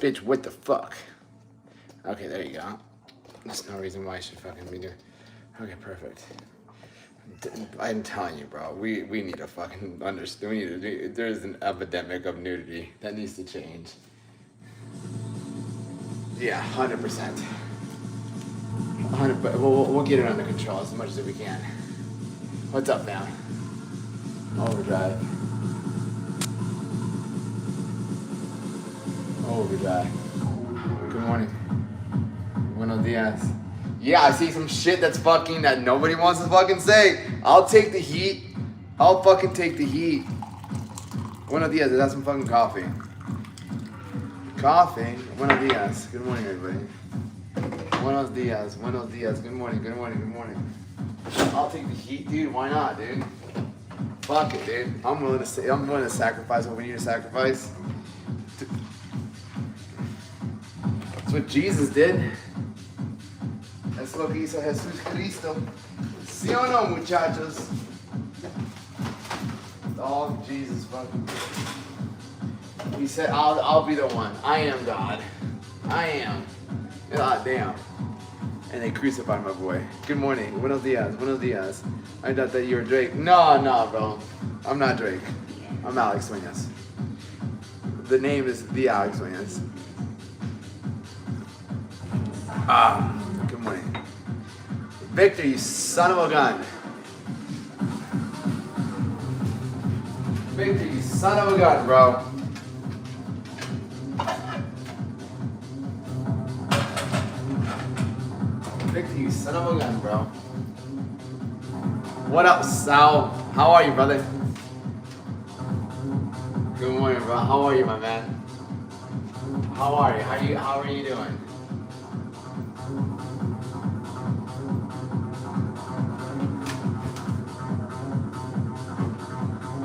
Bitch, what the fuck? Okay, there you go. There's no reason why I should fucking be doing. Okay, perfect. I'm telling you, bro. We need to fucking understand. We need to. There's an epidemic of nudity that needs to change. Yeah, 100%. 100. But we'll get it under control as much as we can. What's up, man? Overdrive. Overdrive. Good morning. Buenos dias. Yeah, I see some shit that's fucking that nobody wants to fucking say. I'll take the heat. I'll fucking take the heat. Buenos dias. Is that some fucking coffee? Coffee? Buenos dias. Good morning, everybody. Buenos dias. Buenos dias. Good morning. Good morning. Good morning. I'll take the heat, dude. Why not, dude? Fuck it, dude. I'm willing to sacrifice what we need to sacrifice. That's what Jesus did. Es lo que hizo Jesús Cristo. ¿Sí o no, muchachos? All Jesus fucking did. He said, I'll be the one. I am God. I am. God damn. And they crucified my boy. Good morning. Buenos dias. Buenos dias. I thought that you were Drake. No, bro. I'm not Drake. I'm Alex Duenas. The name is The Alex Duenas. Good morning. Victor, you son of a gun. Victor, you son of a gun, bro. Victor, you son of a gun, bro. What up, Sal? How are you, brother? Good morning, bro. How are you, my man? How are you? How are you doing?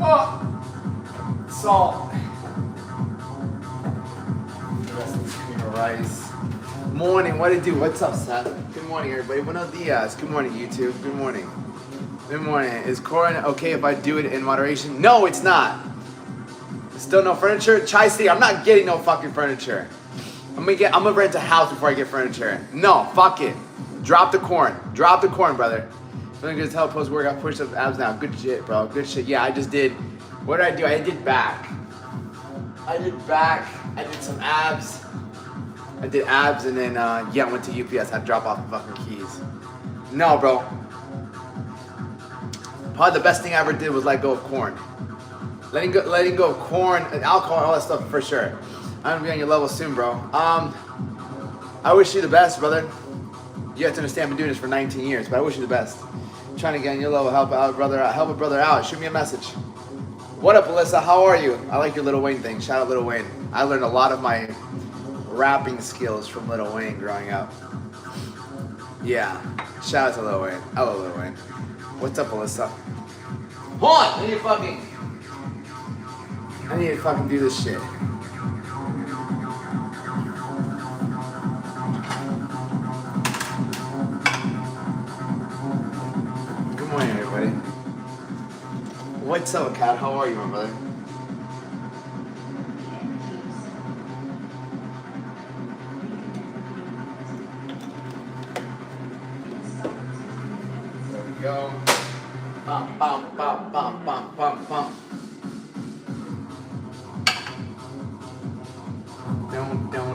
Oh! Salt. The rest of the cream of rice. Morning, what it do? What's up, Seth? Good morning, everybody. Buenos dias. Good morning, YouTube. Good morning. Good morning. Is Corin okay if I do it in moderation? No, it's not. Still no furniture? Chai-City, I'm not getting no fucking furniture. I'm gonna rent a house before I get furniture. No, fuck it. Drop the corn. Drop the corn, brother. I'm gonna tell post workout, push up abs now. Good shit, bro. Good shit. Yeah, I just did. What did I do? I did back. I did some abs. I did abs and then yeah, I went to UPS. Had to drop off the fucking keys. No, bro. Probably the best thing I ever did was let go of corn. Letting go of corn and alcohol and all that stuff for sure. I'm gonna be on your level soon, bro. I wish you the best, brother. You have to understand, I've been doing this for 19 years, but I wish you the best. I'm trying to get on your level, help a brother out. Shoot me a message. What up, Alyssa? How are you? I like your Lil Wayne thing. Shout out Lil Wayne. I learned a lot of my rapping skills from Lil Wayne growing up. Yeah. Shout out to Lil Wayne. I love Lil Wayne. What's up, Alyssa? Hold on! I need to fucking do this shit. Good morning, everybody. What's up, Kat? How are you, my brother? There we go. Bum, bum, bum, bum, bum, bum, bum.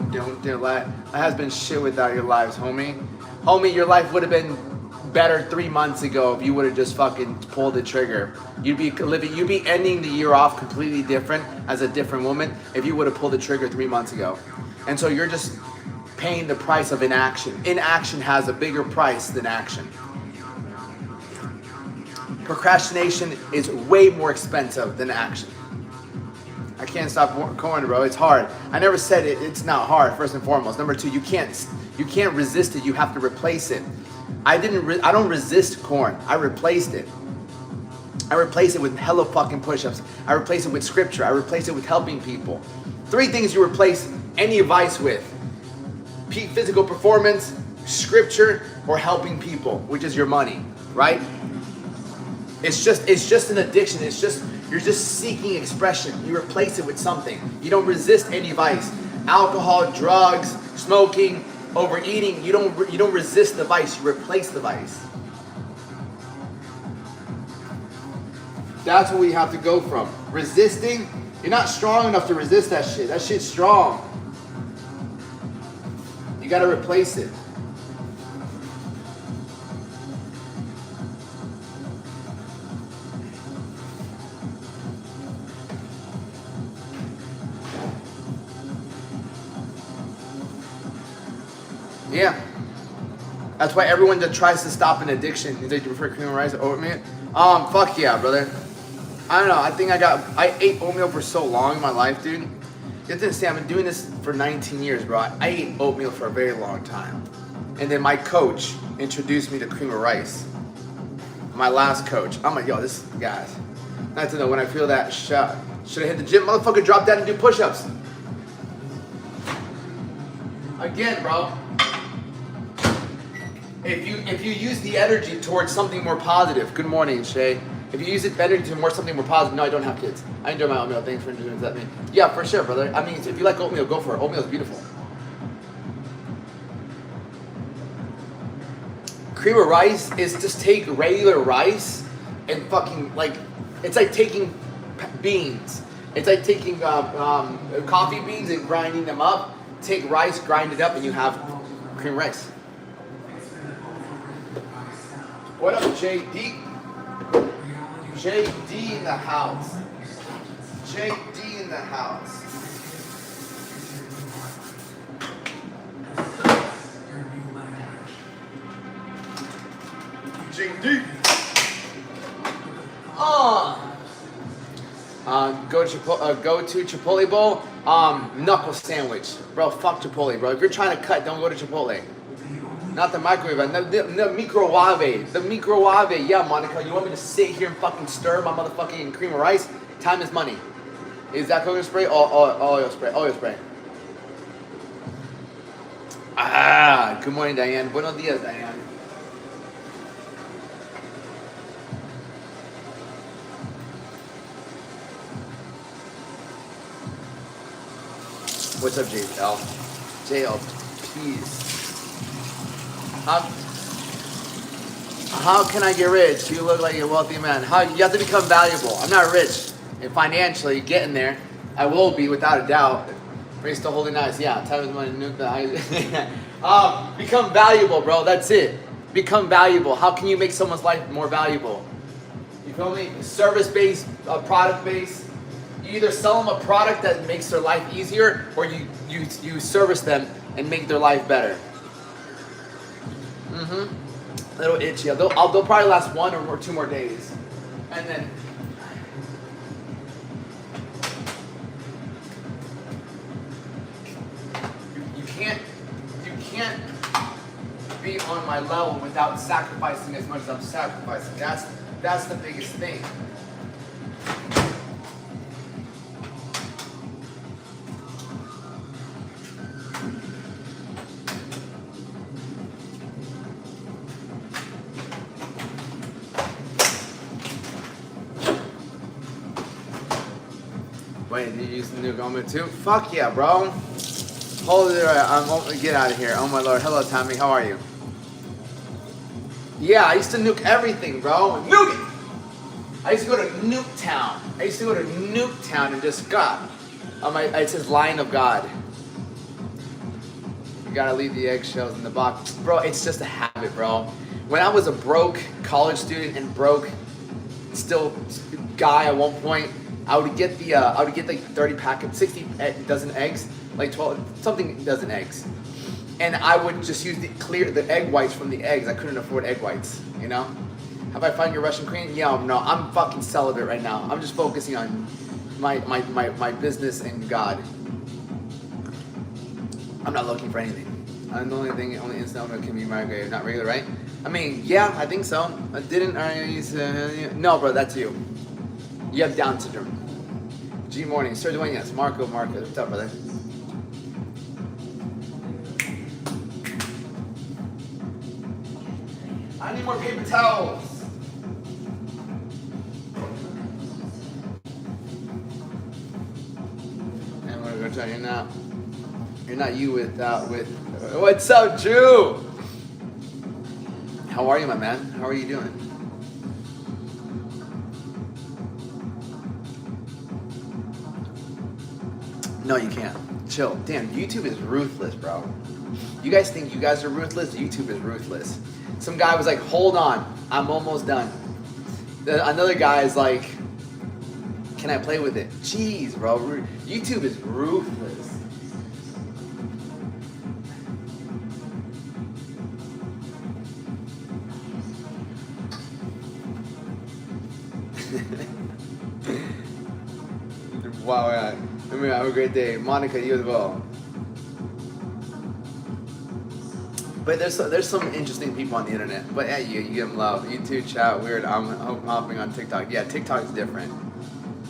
Don't let. That has been shit without your lives, homie. Homie, your life would have been better 3 months ago if you would have just fucking pulled the trigger. You'd be ending the year off completely different as a different woman if you would have pulled the trigger 3 months ago. And so you're just paying the price of inaction. Inaction has a bigger price than action. Procrastination is way more expensive than action. I can't stop going, bro. It's hard. I never said it's not hard, first and foremost. Number two, you can't resist it. You have to replace it. I don't resist corn. I replaced it. I replace it with hella fucking push-ups. I replace it with scripture. I replace it with helping people. 3 things you replace any vice with: peak physical performance, scripture, or helping people, which is your money, right? It's just an addiction. You're just seeking expression. You replace it with something. You don't resist any vice. alcohol, drugs, smoking, overeating. You don't resist the vice, you replace the vice. That's what we have to go from. Resisting, you're not strong enough to resist that shit. That shit's strong. You gotta replace it. Yeah. That's why everyone that tries to stop an addiction, you prefer cream and rice over oatmeal? Fuck yeah, brother. I don't know. I think I ate oatmeal for so long in my life, dude. You have to understand, I've been doing this for 19 years, bro. I ate oatmeal for a very long time. And then my coach introduced me to cream of rice. My last coach. I'm like, yo, this guys. Not to know when I feel that shot. Should I hit the gym? Motherfucker, drop down and do push-ups. Again, bro. If you use the energy towards something more positive, good morning, Shay. If you use it better to more something more positive, no, I don't have kids. I enjoy my oatmeal. Thanks for introducing that to me. Yeah, for sure, brother. I mean, if you like oatmeal, go for it. Oatmeal is beautiful. Cream of rice is just take regular rice and fucking like, it's like taking beans. It's like taking coffee beans and grinding them up. Take rice, grind it up, and you have cream rice. What up, JD? JD in the house. JD in the house. JD. Go to Chipotle Bowl. Knuckle sandwich, bro. Fuck Chipotle, bro. If you're trying to cut, don't go to Chipotle. Not the microwave, the microwave. The microwave. Yeah, Monica, you want me to sit here and fucking stir my motherfucking cream of rice? Time is money. Is that coconut spray? Oil spray. Oil spray. Good morning, Diane. Buenos dias, Diane. What's up, JL? JL, please. How can I get rich? You look like a wealthy man. You have to become valuable. I'm not rich and financially getting there. I will be without a doubt. Raise the holy knives. Yeah, time is money. Nuke the eyes. Become valuable, bro. That's it. Become valuable. How can you make someone's life more valuable? You feel me? Service-based, product-based. You either sell them a product that makes their life easier, or you service them and make their life better. Little itchy. They'll probably last 1 or 2 more days, and then you can't be on my level without sacrificing as much as I'm sacrificing. That's the biggest thing. Wait, did you use the new Gomez too? Fuck yeah, bro. Hold it right. Get out of here. Oh my lord. Hello, Tommy. How are you? Yeah, I used to nuke everything, bro. Nuke it! I used to go to Nuketown. And just God. It says Lion of God. You gotta leave the eggshells in the box. Bro, it's just a habit, bro. When I was a broke college student and broke still guy at one point, I would get like 30 packets, 60 dozen eggs, like 12 something dozen eggs, and I would just use the egg whites from the eggs. I couldn't afford egg whites, you know. Have I found your Russian queen? Yeah, no, I'm fucking celibate right now. I'm just focusing on my business and God. I'm not looking for anything. The only instant that can be married, not regular, right? I mean, yeah, I think so. No, bro, that's you. You have Down syndrome. G morning, Sir Dwayne, yes. Marco, what's up, brother? I need more paper towels. And we're gonna go tell you now. You're not you with what's up, Drew? How are you, my man? How are you doing? No, you can't. Chill. Damn, YouTube is ruthless, bro. You guys think you guys are ruthless? YouTube is ruthless. Some guy was like, hold on, I'm almost done. Another guy is like, can I play with it? Jeez, bro. YouTube is ruthless. Wow, yeah. Have a great day. Monica, you as well. But there's some interesting people on the internet. But yeah, you give them love. YouTube chat, weird. I'm hopping on TikTok. Yeah, TikTok's different.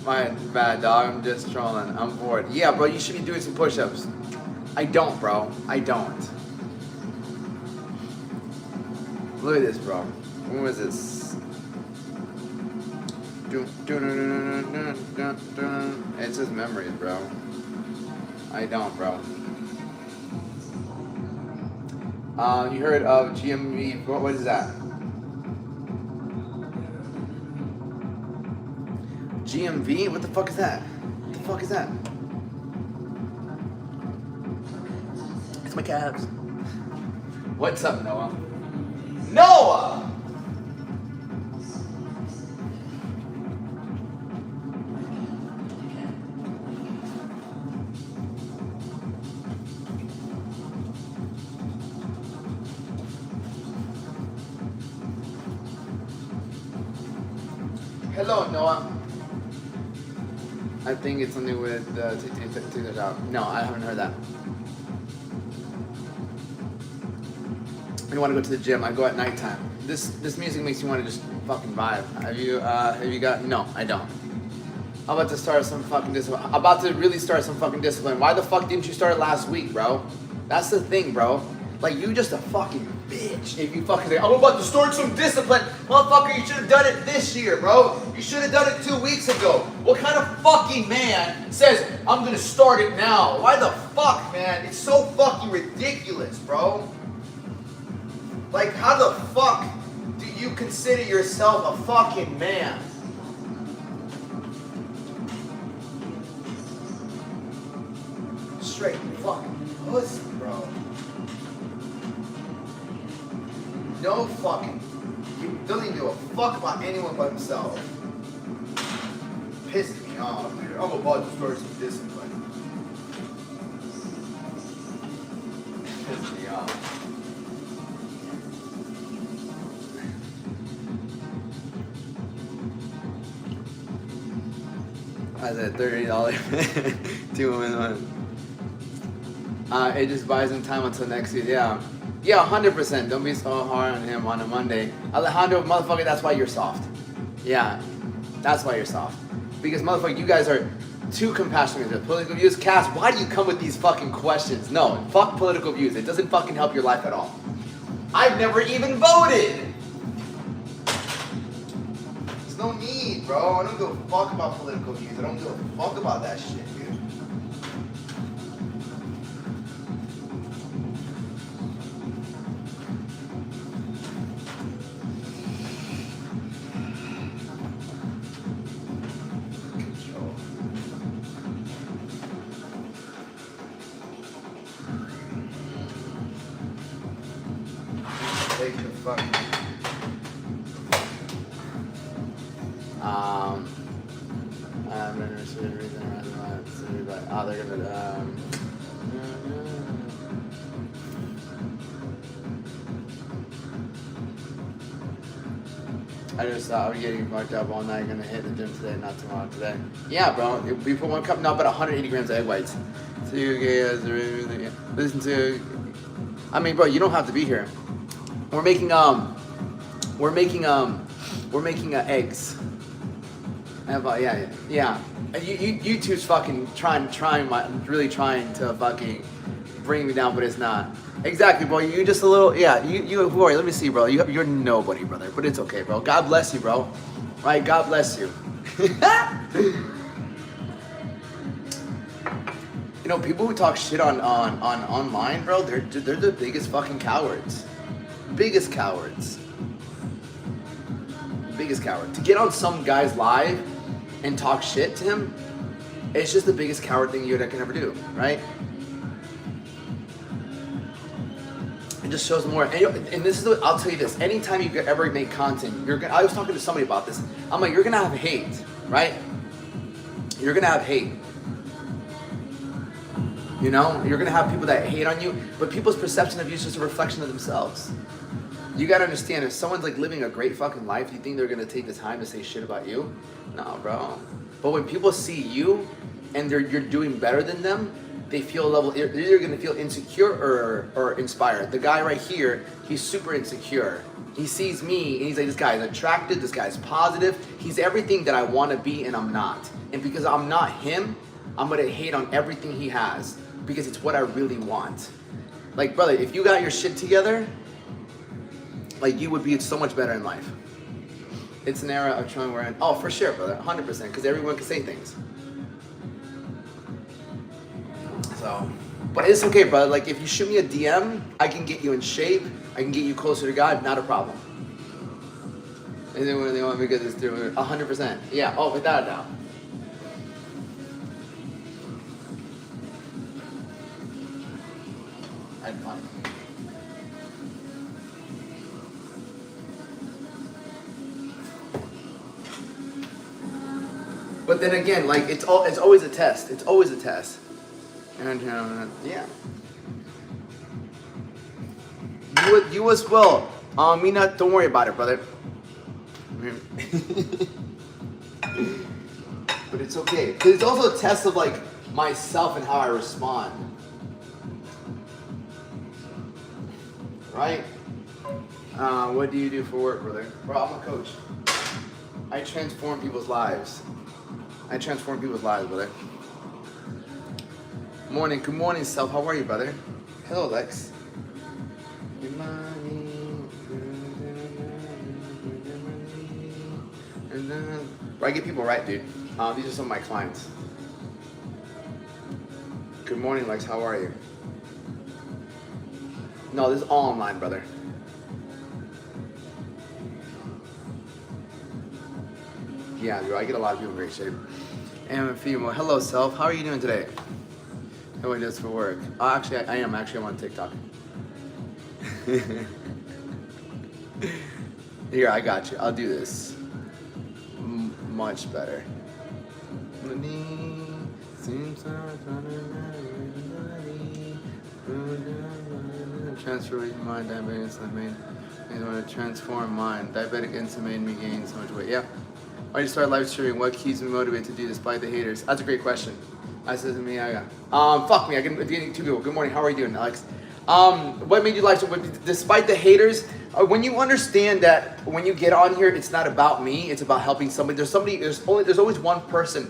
My bad, dog. I'm just trolling. I'm bored. Yeah, bro, you should be doing some push-ups. I don't, bro. I don't. Look at this, bro. When was this? It's just memories, bro. I don't, bro. You heard of GMV? What is that? GMV? What the fuck is that? What the fuck is that? It's my calves. What's up, Noah? Noah! Hello, Noah. I think it's something with TikTok out. No, I haven't heard that. I want to go to the gym. I go at nighttime. This music makes you want to just fucking vibe. Have you got? No, I don't. I'm about to start some fucking discipline. I'm about to really start some fucking discipline. Why the fuck didn't you start it last week, bro? That's the thing, bro. Like, you just a fucking bitch if you fucking say, I'm about to start some discipline. Motherfucker, you should have done it this year, bro. You should have done it 2 weeks ago. What kind of fucking man says, I'm gonna start it now? Why the fuck, man? It's so fucking ridiculous, bro. Like, how the fuck do you consider yourself a fucking man? Straight fucking pussy, bro. No fucking, he doesn't even give a fuck about anyone but himself. Pisses me off, dude. I'm about to start some discipline. Pisses me off. I said $30 2 women one. It just buys him time until next year. Yeah. Yeah, 100%. Don't be so hard on him on a Monday. Alejandro, motherfucker, that's why you're soft. Yeah, that's why you're soft. Because, motherfucker, you guys are too compassionate with political views. Cass, why do you come with these fucking questions? No, fuck political views. It doesn't fucking help your life at all. I've never even voted. There's no need, bro. I don't give a fuck about political views. I don't give a fuck about that shit, dude. Take the fuck. I'm not interested in the reason why they're gonna I just thought I was getting fucked up all night. Gonna hit the gym today, not tomorrow. Today. Yeah, bro. We put 1 cup, no, but 180 grams of egg whites. So you guys listen to. I mean, bro, you don't have to be here. We're making eggs. Yeah. You two's fucking really trying to fucking bring me down, but it's not. Exactly, bro. You just a little, yeah. You who are you? Let me see, bro. You're nobody, brother. But it's okay, bro. God bless you, bro. Right? God bless you. You know, people who talk shit on online, bro, they're the biggest fucking cowards. Biggest cowards. Biggest coward. To get on some guy's live and talk shit to him, it's just the biggest coward thing you can ever do, right? It just shows more. And this is I'll tell you this. Anytime you ever make content, I was talking to somebody about this. I'm like, you're gonna have hate, right? You're gonna have hate. You know, you're gonna have people that hate on you, but people's perception of you is just a reflection of themselves. You gotta understand, if someone's like living a great fucking life, you think they're gonna take the time to say shit about you? No, bro. But when people see you and you're doing better than them, they feel a level, they're either gonna feel insecure or inspired. The guy right here, he's super insecure. He sees me and he's like, this guy's attractive, this guy's positive, he's everything that I wanna be and I'm not. And because I'm not him, I'm gonna hate on everything he has because it's what I really want. Like, brother, if you got your shit together, like, you would be so much better in life. It's an era of trying we're in. Oh, for sure, brother, 100%, because everyone can say things. So, but it's okay, brother. Like, if you shoot me a DM, I can get you in shape. I can get you closer to God. Not a problem. And then when they want me to get this through, 100%. Yeah. Oh, without a doubt. I had fun. But then again, like, it's always a test. It's always a test. And yeah. You as well. Mina, don't worry about it, brother. But it's okay. Because it's also a test of like myself and how I respond. Right? What do you do for work, brother? Bro, I'm a coach. I transform people's lives. I transform people's lives, brother. Morning, good morning, self. How are you, brother? Hello, Lex. I get people right, dude. These are some of my clients. Good morning, Lex. How are you? No, this is all online, brother. Yeah, dude, I get a lot of people in great shape. And a female. Hello, self. How are you doing today? How do I do this for work? Actually, I am. Actually, I'm on TikTok. Here, I got you. I'll do this. Much better. Transfer mind, diabetic insulin made. I want to transform mind. Diabetic insulin made me gain so much weight. Yeah. Why did you start live streaming? What keeps me motivated to do despite the haters? That's a great question. I said to me, fuck me. I can get two people. Good morning. How are you doing, Alex? What made you live stream? Despite the haters, when you understand that when you get on here, it's not about me. It's about helping somebody. There's always one person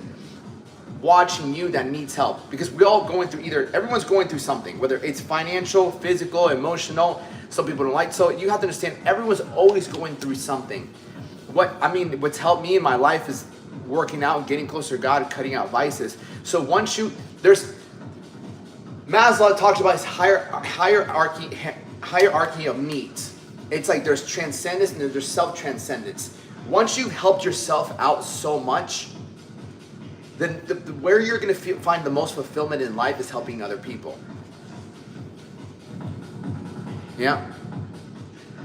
watching you that needs help, because we're all going through everyone's going through something, whether it's financial, physical, emotional. Some people don't like. So you have to understand, everyone's always going through something. What's helped me in my life is working out, getting closer to God, and cutting out vices. So Maslow talks about his hierarchy of needs. It's like there's transcendence and there's self-transcendence. Once you've helped yourself out so much, then where you're going to find the most fulfillment in life is helping other people. Yeah.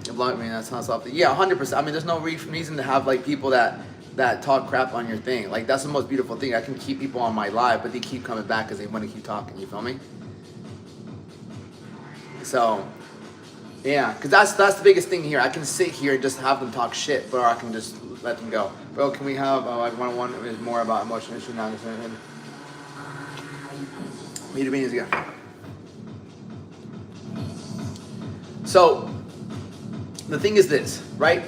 That's not something. Yeah, 100%. There's no reason to have like people that talk crap on your thing. Like, that's the most beautiful thing. I can keep people on my live, but they keep coming back because they want to keep talking. You feel me? So, yeah, because that's the biggest thing here. I can sit here and just have them talk shit, or I can just let them go. Bro, can we have one is more about emotional issue now? Meet meetings again. So, the thing is this, right?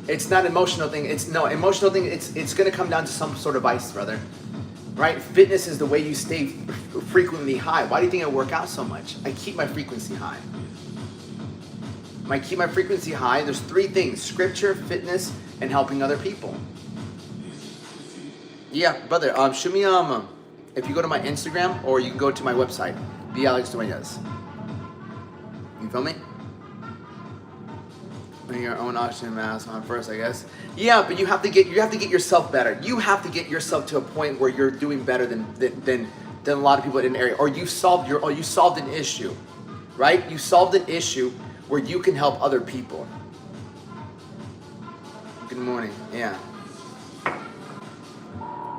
It's not an emotional thing. Emotional thing. It's gonna come down to some sort of vice, brother. Right? Fitness is the way you stay frequently high. Why do you think I work out so much? I keep my frequency high. When I keep my frequency high, there's three things: scripture, fitness, and helping other people. Yeah, brother. Shoot me if you go to my Instagram or you can go to my website, the Alex Duenas. You feel me? Bring your own oxygen mask on first, I guess. Yeah, but you have to get yourself better. You have to get yourself to a point where you're doing better than a lot of people in an area, or you solved an issue, right? You solved an issue where you can help other people. Good morning. Yeah.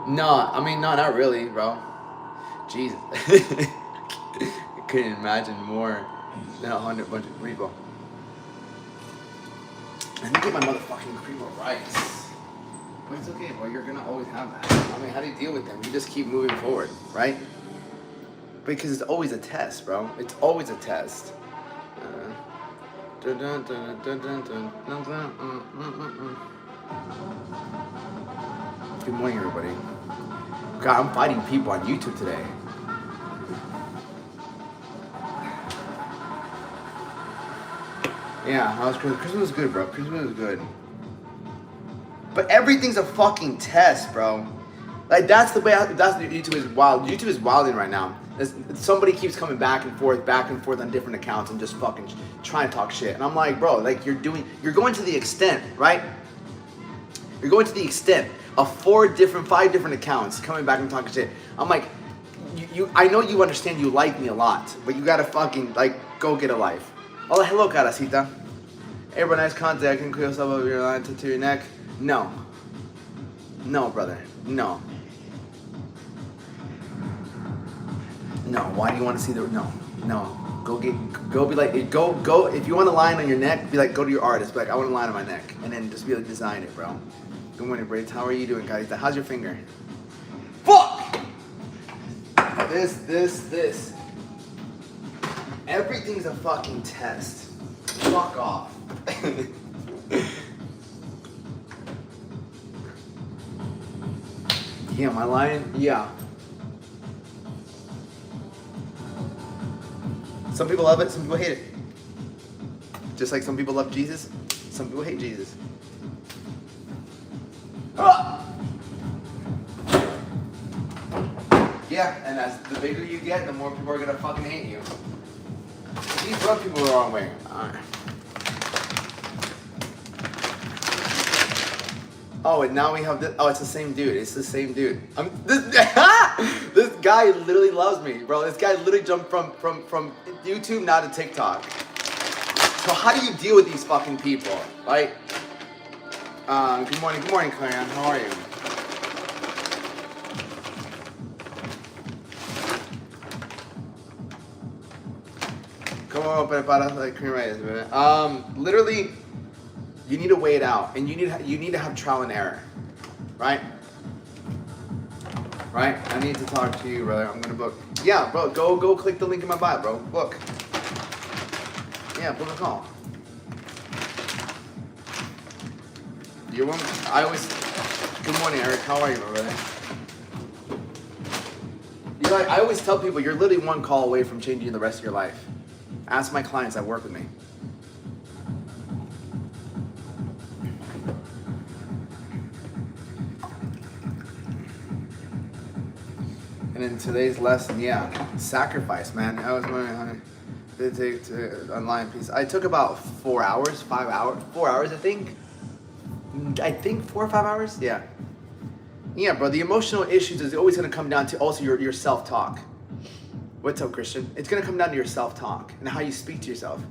No, I mean, no, not really, bro. Jesus. I couldn't imagine more than 100 bunch of people. Let me get my motherfucking cream of rice. But it's okay, bro. You're gonna always have that. I mean, how do you deal with them? You just keep moving forward, right? Because it's always a test, bro. It's always a test. Good morning, everybody. God, I'm fighting people on YouTube today. Yeah, how was Christmas? Christmas was good, bro. Christmas was good. But everything's a fucking test, bro. Like, that's the way, YouTube is wild. YouTube is wilding right now. Somebody keeps coming back and forth on different accounts and just fucking trying to talk shit. And I'm like, bro, like, you're going to the extent, right? You're going to the extent of 5 different accounts coming back and talking shit. I'm like, I know you understand you like me a lot, but you gotta fucking, like, go get a life. Oh, hello, Caracita. Hey, bro, nice contact. Can clear yourself over your line to your neck? No. No, brother. No. No. Why do you want to see the... No. Go be like... Go. If you want a line on your neck, be like, go to your artist. Be like, I want a line on my neck. And then just be like, design it, bro. Good morning, Braids. How are you doing, Caracita? How's your finger? Fuck! This. Everything's a fucking test. Fuck off. Yeah, my line? Yeah. Some people love it, some people hate it. Just like some people love Jesus, some people hate Jesus. Ah! Yeah, and as the bigger you get, the more people are gonna fucking hate you. These rub people the wrong way. Alright. Oh, and now we have this. Oh, it's the same dude. It's the same dude. This guy literally loves me, bro. This guy literally jumped from YouTube now to TikTok. So how do you deal with these fucking people, right? Good morning, Clarion. How are you? Come on, prepara like cream rice, man. Literally, you need to weigh it out, and you need to have trial and error, right? Right? I need to talk to you, brother. I'm gonna book. Yeah, bro. Go click the link in my bio, bro. Book. Yeah, book a call. Good morning, Eric. How are you, my brother? I always tell people you're literally one call away from changing the rest of your life. Ask my clients that work with me. And in today's lesson, yeah, sacrifice, man. I was wondering how did it take to online piece. I took about 4 hours, 5 hours, 4 hours, I think 4 or 5 hours. Yeah, bro. The emotional issues is always gonna come down to also your self-talk. What's up, Christian? It's gonna come down to your self-talk and how you speak to yourself.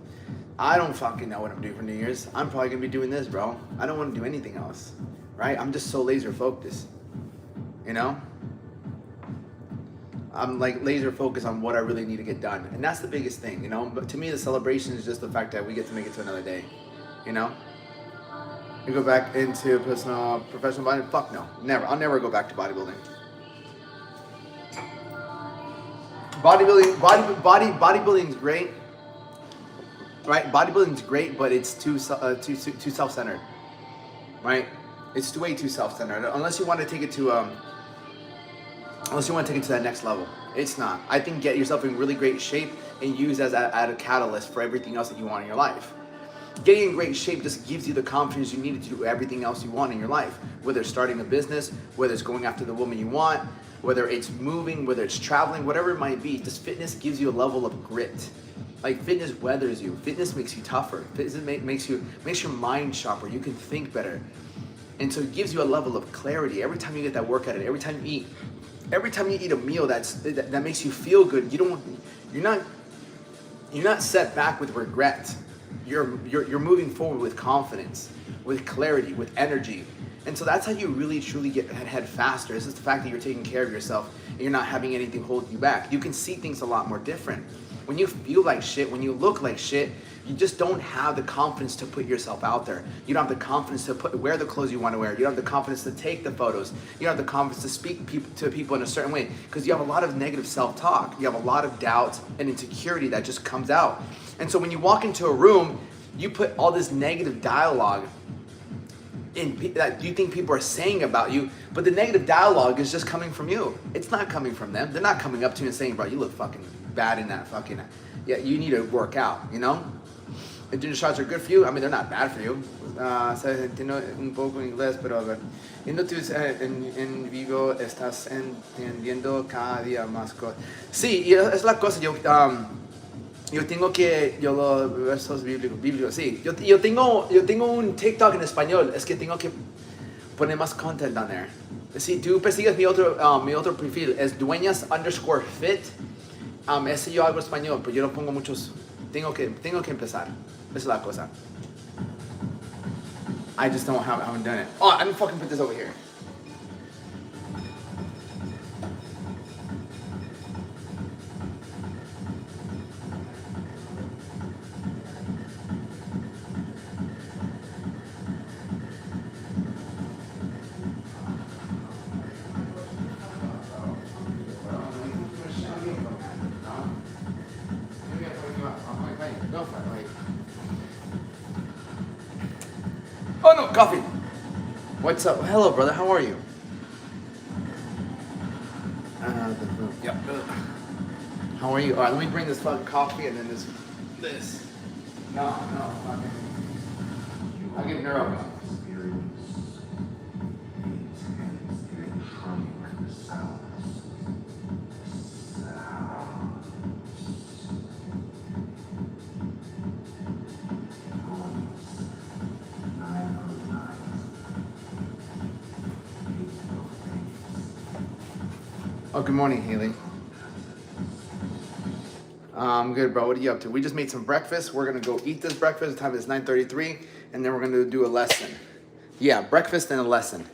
I don't fucking know what I'm doing for New Year's. I'm probably gonna be doing this, bro. I don't want to do anything else, right? I'm just so laser focused, you know. I'm like laser focused on what I really need to get done, and that's the biggest thing, you know. But to me, the celebration is just the fact that we get to make it to another day, you know. You go back into professional body? Fuck no, never. I'll never go back to bodybuilding. Bodybuilding's great, right? Bodybuilding's great, but it's too self-centered, right? It's way too self-centered. Unless you want to take it to that next level, it's not. I think get yourself in really great shape and use as a catalyst for everything else that you want in your life. Getting in great shape just gives you the confidence you need to do everything else you want in your life, whether it's starting a business, whether it's going after the woman you want, whether it's moving, whether it's traveling, whatever it might be, just fitness gives you a level of grit. Like fitness weathers you. Fitness makes you tougher. Fitness makes your mind sharper. You can think better. And so it gives you a level of clarity every time you get that workout in. Every time you eat a meal that makes you feel good, you're not set back with regret. You're moving forward with confidence, with clarity, with energy. And so that's how you really truly get ahead faster. It's just the fact that you're taking care of yourself and you're not having anything hold you back. You can see things a lot more different. When you feel like shit, when you look like shit, you just don't have the confidence to put yourself out there. You don't have the confidence to wear the clothes you want to wear. You don't have the confidence to take the photos. You don't have the confidence to speak to people in a certain way because you have a lot of negative self-talk. You have a lot of doubt and insecurity that just comes out. And so when you walk into a room, you put all this negative dialogue that you think people are saying about you, but the negative dialogue is just coming from you. It's not coming from them. They're not coming up to you and saying, bro, you look fucking bad in that fucking, yeah, you need to work out, you know? The ginger shots are good for you. I mean, they're not bad for you. Entiendo un poco inglés, pero a ver. Viendo tus en vivo, estás entendiendo cada día más cosas. Sí, y es la cosa, yo tengo los versos bíblicos, sí. Yo tengo un TikTok en español, es que tengo que poner más content down there. Si tú persigues mi otro perfil, es dueñas_fit. Ese yo hago español, pero yo no pongo muchos. Tengo que empezar. Esa es la cosa. I just haven't done it. Oh, I'm gonna fucking put this over here. Oh no, coffee. What's up? Hello, brother. How are you? Yep. How are you? All right, let me bring this fucking coffee and then this. No, fucking. I'll get neuro. Oh, good morning, Haley. I'm good, bro. What are you up to? We just made some breakfast. We're gonna go eat this breakfast. The time is 9:33, and then we're gonna do a lesson. Yeah, breakfast and a lesson.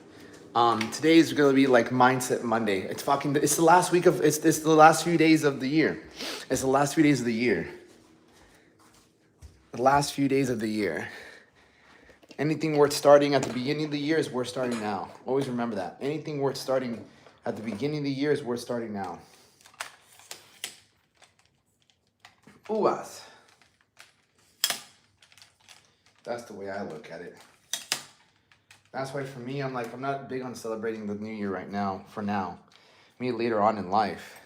Today is gonna be like Mindset Monday. It's the last week of, it's the last few days of the year. It's the last few days of the year. The last few days of the year. Anything worth starting at the beginning of the year is worth starting now. Always remember that. Anything worth starting at the beginning of the year is worth starting now. Uvas. That's the way I look at it. That's why for me, I'm not big on celebrating the new year right now, for now. Maybe later on in life.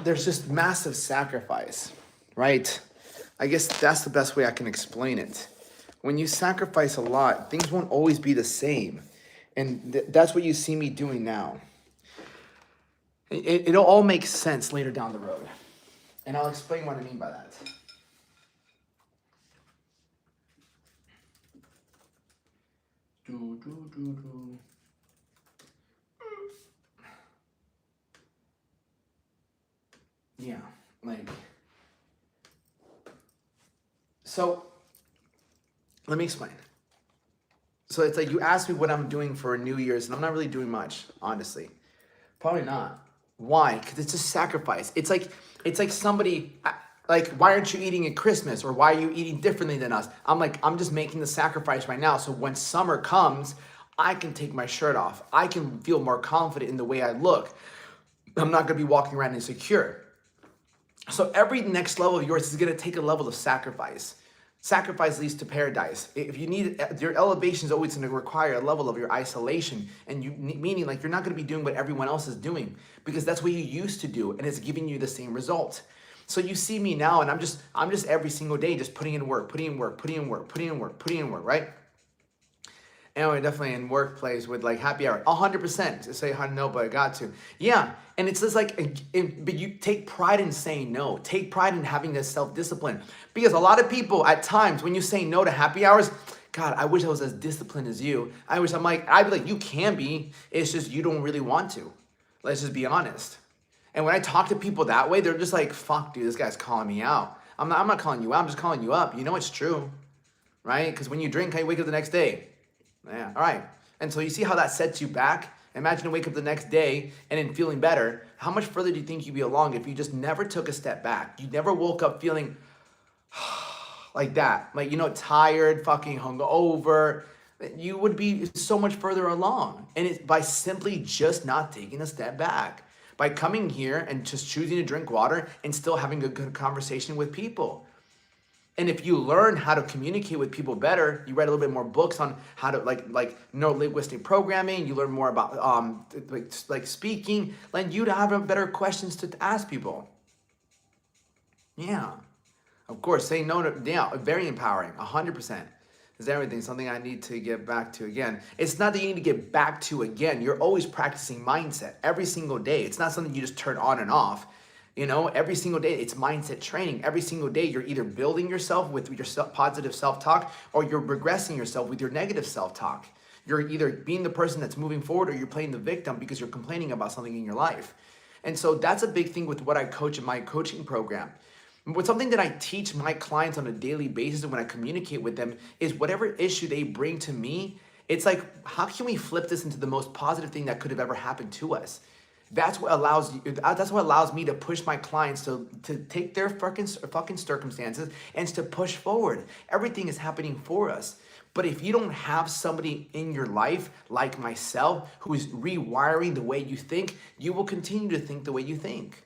There's just massive sacrifice, right? I guess that's the best way I can explain it. When you sacrifice a lot, things won't always be the same. And that's what you see me doing now. It'll all make sense later down the road. And I'll explain what I mean by that. Yeah, so let me explain. So it's like you asked me what I'm doing for New Year's, and I'm not really doing much, honestly. Probably not. Why? Because it's a sacrifice. It's like somebody, like, why aren't you eating at Christmas? Or why are you eating differently than us? I'm just making the sacrifice right now. So when summer comes, I can take my shirt off. I can feel more confident in the way I look. I'm not going to be walking around insecure. So every next level of yours is going to take a level of sacrifice. Sacrifice leads to paradise. If you need, your elevation is always going to require a level of your isolation, and meaning like you're not going to be doing what everyone else is doing because that's what you used to do, and it's giving you the same result. So you see me now, and I'm just every single day just putting in work, right? And definitely in workplace with like happy hour, 100% to say how no, but I got to. Yeah, and it's just like, but you take pride in saying no. Take pride in having this self-discipline. Because a lot of people at times when you say no to happy hours, God, I wish I was as disciplined as you. I'd be like, you can be. It's just you don't really want to. Let's just be honest. And when I talk to people that way, they're just like, fuck, dude, this guy's calling me out. I'm not calling you out, I'm just calling you up. You know it's true, right? Because when you drink, how you wake up the next day. Yeah, all right. And so you see how that sets you back? Imagine to wake up the next day and then feeling better. How much further do you think you'd be along if you just never took a step back? You never woke up feeling like that. Like, tired, fucking hungover. You would be so much further along. And it's by simply just not taking a step back. By coming here and just choosing to drink water and still having a good conversation with people. And if you learn how to communicate with people better, you read a little bit more books on how to like neuro-linguistic programming. You learn more about like speaking, then you'd have better questions to ask people. Yeah, of course, saying no to very empowering, 100%. Is everything something I need to get back to again? It's not that you need to get back to again. You're always practicing mindset every single day. It's not something you just turn on and off. Every single day, it's mindset training. Every single day, you're either building yourself with your positive self-talk or you're regressing yourself with your negative self-talk. You're either being the person that's moving forward or you're playing the victim because you're complaining about something in your life. And so that's a big thing with what I coach in my coaching program. But something that I teach my clients on a daily basis when I communicate with them is whatever issue they bring to me, it's like, how can we flip this into the most positive thing that could have ever happened to us? That's what allows me to push my clients to take their fucking circumstances and to push forward. Everything is happening for us. But if you don't have somebody in your life like myself who is rewiring the way you think, you will continue to think the way you think.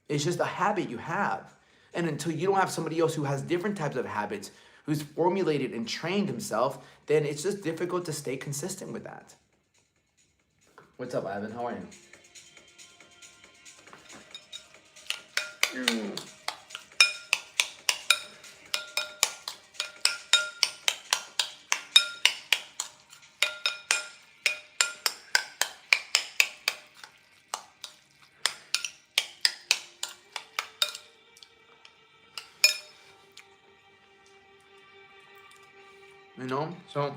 It's just a habit you have. And until you don't have somebody else who has different types of habits, who's formulated and trained himself, then it's just difficult to stay consistent with that. What's up, Ivan? How are you? So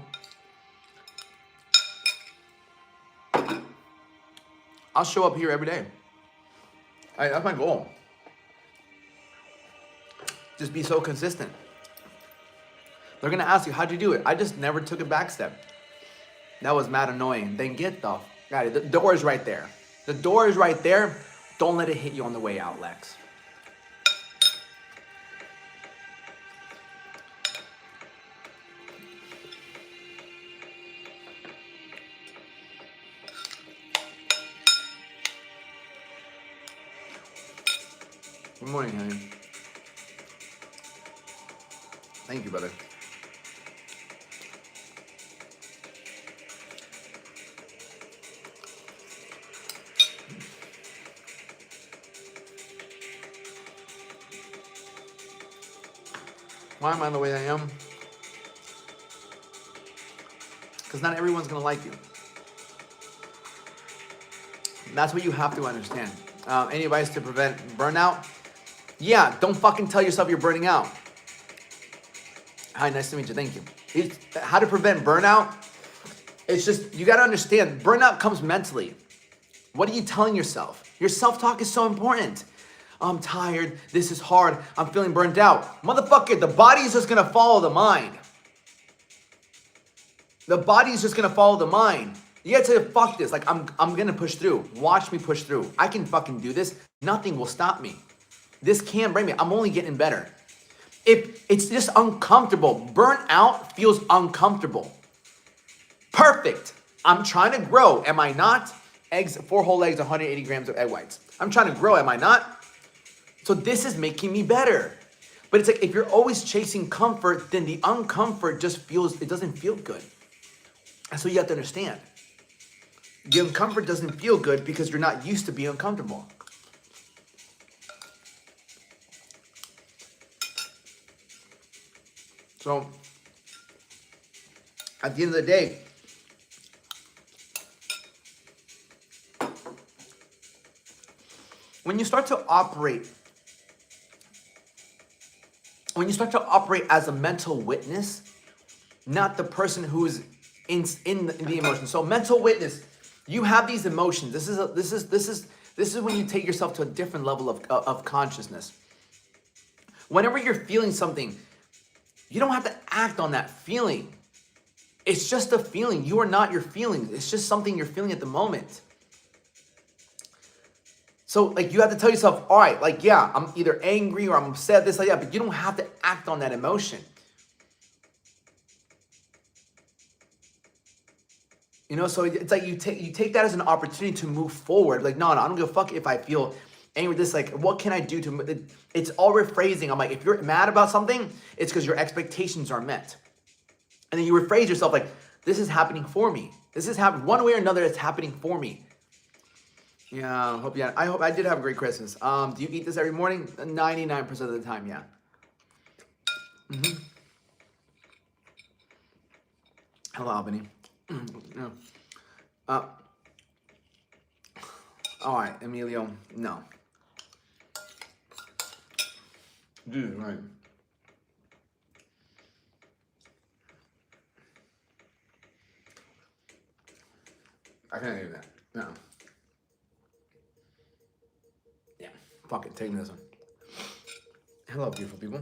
I'll show up here every day. That's my goal. Just be so consistent. They're gonna ask you, how'd you do it? I just never took a back step. That was mad annoying. Then get the, the door is right there. The door is right there. Don't let it hit you on the way out, Lex. Good morning, honey. Thank you, brother. Why am I the way I am? Because not everyone's gonna like you. That's what you have to understand. Any advice to prevent burnout? Yeah, don't fucking tell yourself you're burning out. Hi, nice to meet you, thank you. How to prevent burnout? It's just, you gotta understand, burnout comes mentally. What are you telling yourself? Your self-talk is so important. I'm tired, this is hard, I'm feeling burnt out. Motherfucker, the body is just gonna follow the mind. The body is just gonna follow the mind. You gotta say, fuck this, like I'm gonna push through. Watch me push through. I can fucking do this. Nothing will stop me. This can't bring me, I'm only getting better. If it's just uncomfortable, burnout feels uncomfortable. Perfect. I'm trying to grow, am I not? Eggs, 4 whole eggs, 180 grams of egg whites. I'm trying to grow, am I not? So this is making me better. But it's like, if you're always chasing comfort, then the uncomfort just it doesn't feel good. That's what you have to understand. The uncomfort doesn't feel good because you're not used to being uncomfortable. So At the end of the day, when you start to operate as a mental witness, not the person who is in the emotion. So mental witness, you have these emotions. This is when you take yourself to a different level of consciousness. Whenever you're feeling something, you don't have to act on that feeling. It's just a feeling. You are not your feelings. It's just something you're feeling at the moment. So like you have to tell yourself, all right, like, yeah, I'm either angry or I'm upset, this, like that, but you don't have to act on that emotion. You know, so it's like you take that as an opportunity to move forward. Like, no, I don't give a fuck if I feel angry. This, like, what can I do to? It's all rephrasing. I'm like, if you're mad about something, it's because your expectations are met, and then you rephrase yourself like, this is happening for me. This is happening one way or another. It's happening for me. Yeah, I hope I did have a great Christmas. Do you eat this every morning? 99% of the time, yeah. Hello, Albany. No. All right, Emilio. No. Dude, right. I can't do that. No. Yeah. Fuck it. Take this one. Hello, beautiful people.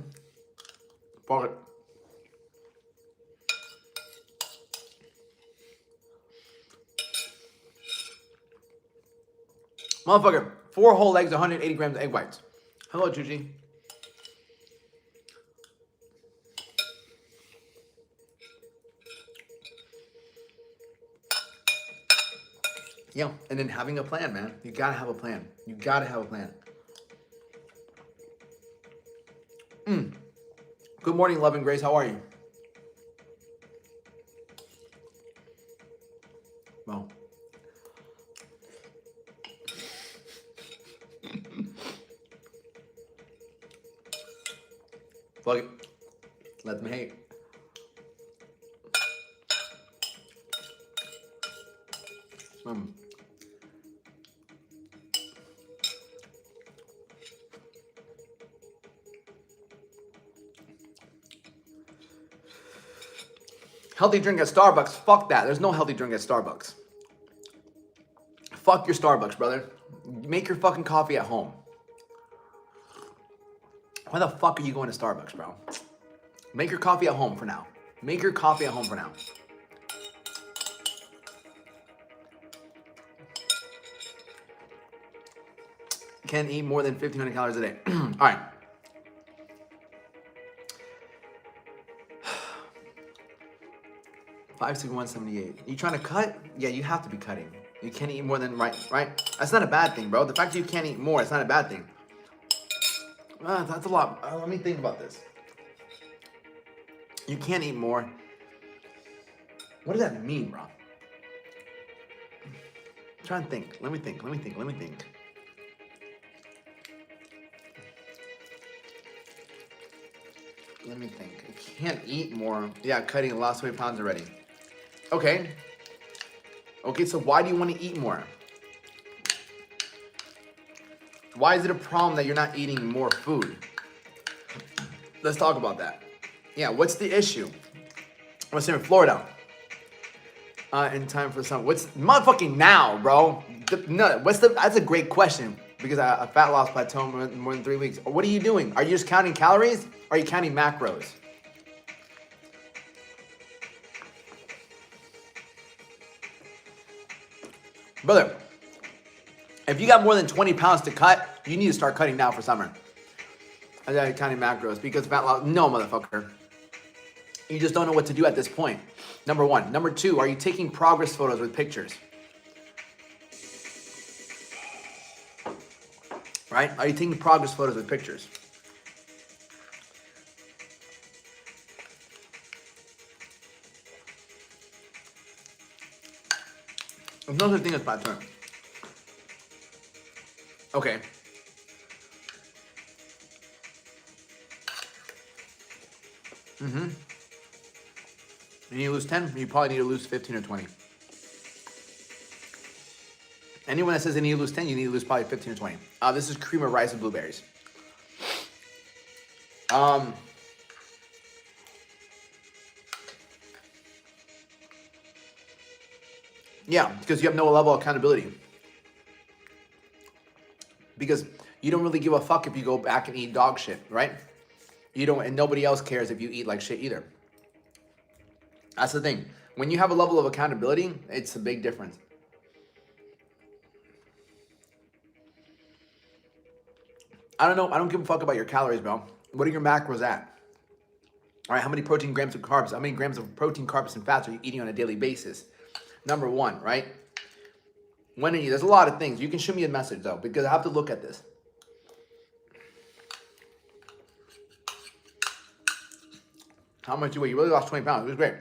Fuck it. Motherfucker, 4 whole eggs, 180 grams of egg whites. Hello, Chuchi. Yeah, and then having a plan, man. You gotta have a plan. You gotta have a plan. Good morning, love and grace. How are you? Well. Fuck it. Let them hate. Healthy drink at Starbucks. Fuck that. There's no healthy drink at Starbucks. Fuck your Starbucks, brother. Make your fucking coffee at home. Why the fuck are you going to Starbucks, bro? Make your coffee at home for now. Make your coffee at home for now. Can't eat more than 1,500 calories a day. All right. Five, 6, 178. You trying to cut? Yeah, you have to be cutting. You can't eat more than right. That's not a bad thing, bro. The fact that you can't eat more, it's not a bad thing. That's a lot. Let me think about this. You can't eat more. What does that mean, bro? I'm trying to think. Let me think. I can't eat more. Yeah, cutting, lost weight pounds already. Okay, so why do you want to eat more? Why is it a problem that you're not eating more food? Let's talk about that. Yeah, what's the issue? What's here in Florida? In time for some. What's motherfucking now, bro? That's a great question because a fat loss plateau more than 3 weeks. What are you doing? Are you just counting calories? Or are you counting macros? Brother, if you got more than 20 pounds to cut, you need to start cutting now for summer. I got counting macros because fat loss. No, motherfucker. You just don't know what to do at this point. Number one. Number two, are you taking progress photos with pictures? Right? Are you taking progress photos with pictures? There's no such thing as plateau. Okay. You need to lose 10, you probably need to lose 15 or 20. Anyone that says they need to lose 10, you need to lose probably 15 or 20. This is cream of rice and blueberries. Yeah, because you have no level of accountability. Because you don't really give a fuck if you go back and eat dog shit, right? You don't, and nobody else cares if you eat like shit either. That's the thing. When you have a level of accountability, it's a big difference. I don't know. I don't give a fuck about your calories, bro. What are your macros at? All right, how many protein grams of carbs? How many grams of protein, carbs, and fats are you eating on a daily basis? Number one, right? When are you? There's a lot of things. You can shoot me a message though, because I have to look at this. How much you weigh? You really lost 20 pounds. It was great.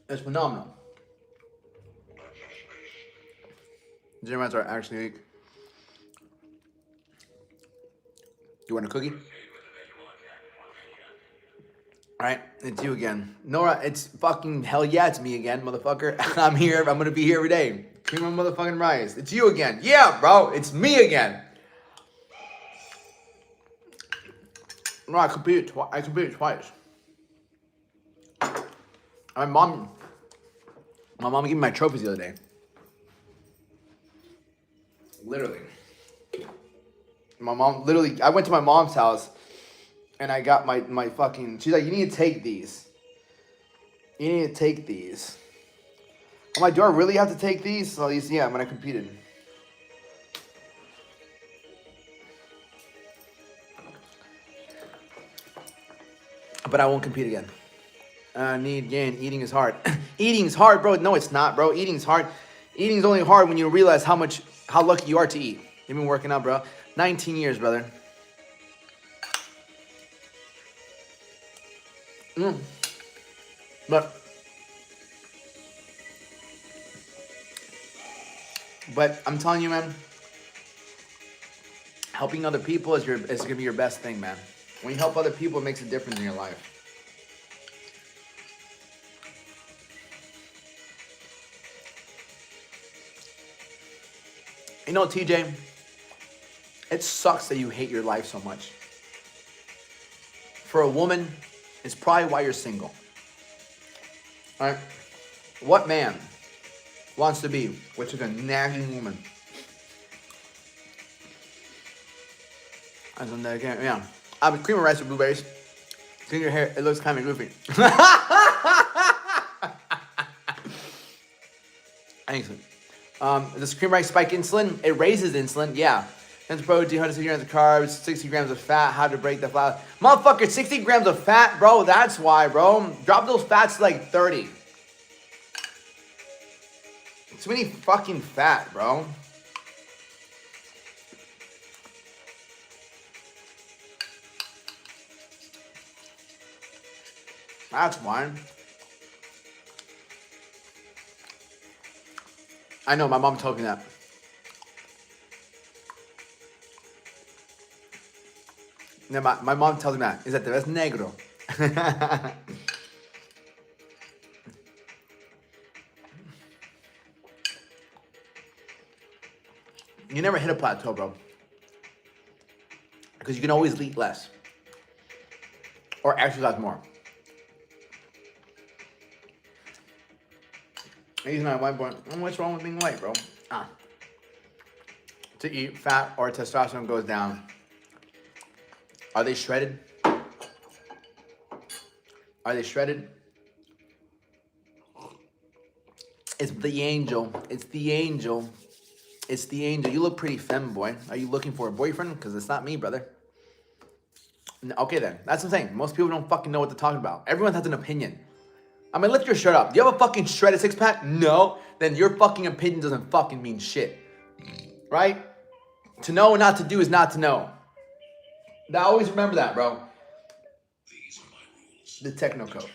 It's phenomenal. Gym rats are actually weak. You want a cookie? Alright, it's you again. Nora, it's fucking hell yeah, it's me again, motherfucker. I'm here. I'm gonna be here every day. Cream of motherfucking rice. It's you again. Yeah, bro, it's me again. No, I competed twice. My mom gave me my trophies the other day. Literally. My mom, literally, I went to my mom's house and I got my fucking, she's like, you need to take these. You need to take these. I'm like, do I really have to take these? So these, yeah, when I competed. But I won't compete again. Need gain. Eating is hard. Eating is hard, bro. No, it's not, bro. Eating is hard. Eating is only hard when you realize how lucky you are to eat. You've been working out, bro. 19 years, brother. But I'm telling you, man, helping other people is gonna be your best thing, man. When you help other people, it makes a difference in your life. You know, TJ, it sucks that you hate your life so much. For a woman, it's probably why you're single. All right? What man wants to be with a nagging woman? Yeah. I have cream of rice with blueberries. Clean your hair. It looks kind of goofy. Excellent. Does cream rice spike insulin? It raises insulin, yeah. 10 protein, 160 grams of carbs, 60 grams of fat. How to break the fat. Motherfucker, 60 grams of fat, bro. That's why, bro. Drop those fats to like 30. Too many fucking fat, bro. That's why. I know, my mom told me that. Yeah, my mom tells me that. Is that te ves negro? You never hit a plateau, bro. Because you can always eat less. Or exercise more. He's not a white boy. What's wrong with being white, bro? To eat fat or testosterone goes down. Are they shredded? Are they shredded? It's the angel. It's the angel. It's the angel. You look pretty femme, boy. Are you looking for a boyfriend? Because it's not me, brother. Okay, then. That's what I'm saying. Most people don't fucking know what they're talking about. Everyone has an opinion. I mean, lift your shirt up. Do you have a fucking shredded six-pack? No. Then your fucking opinion doesn't fucking mean shit. Right? To know and not to do is not to know. Now, always remember that, bro. These are my rules. The techno code.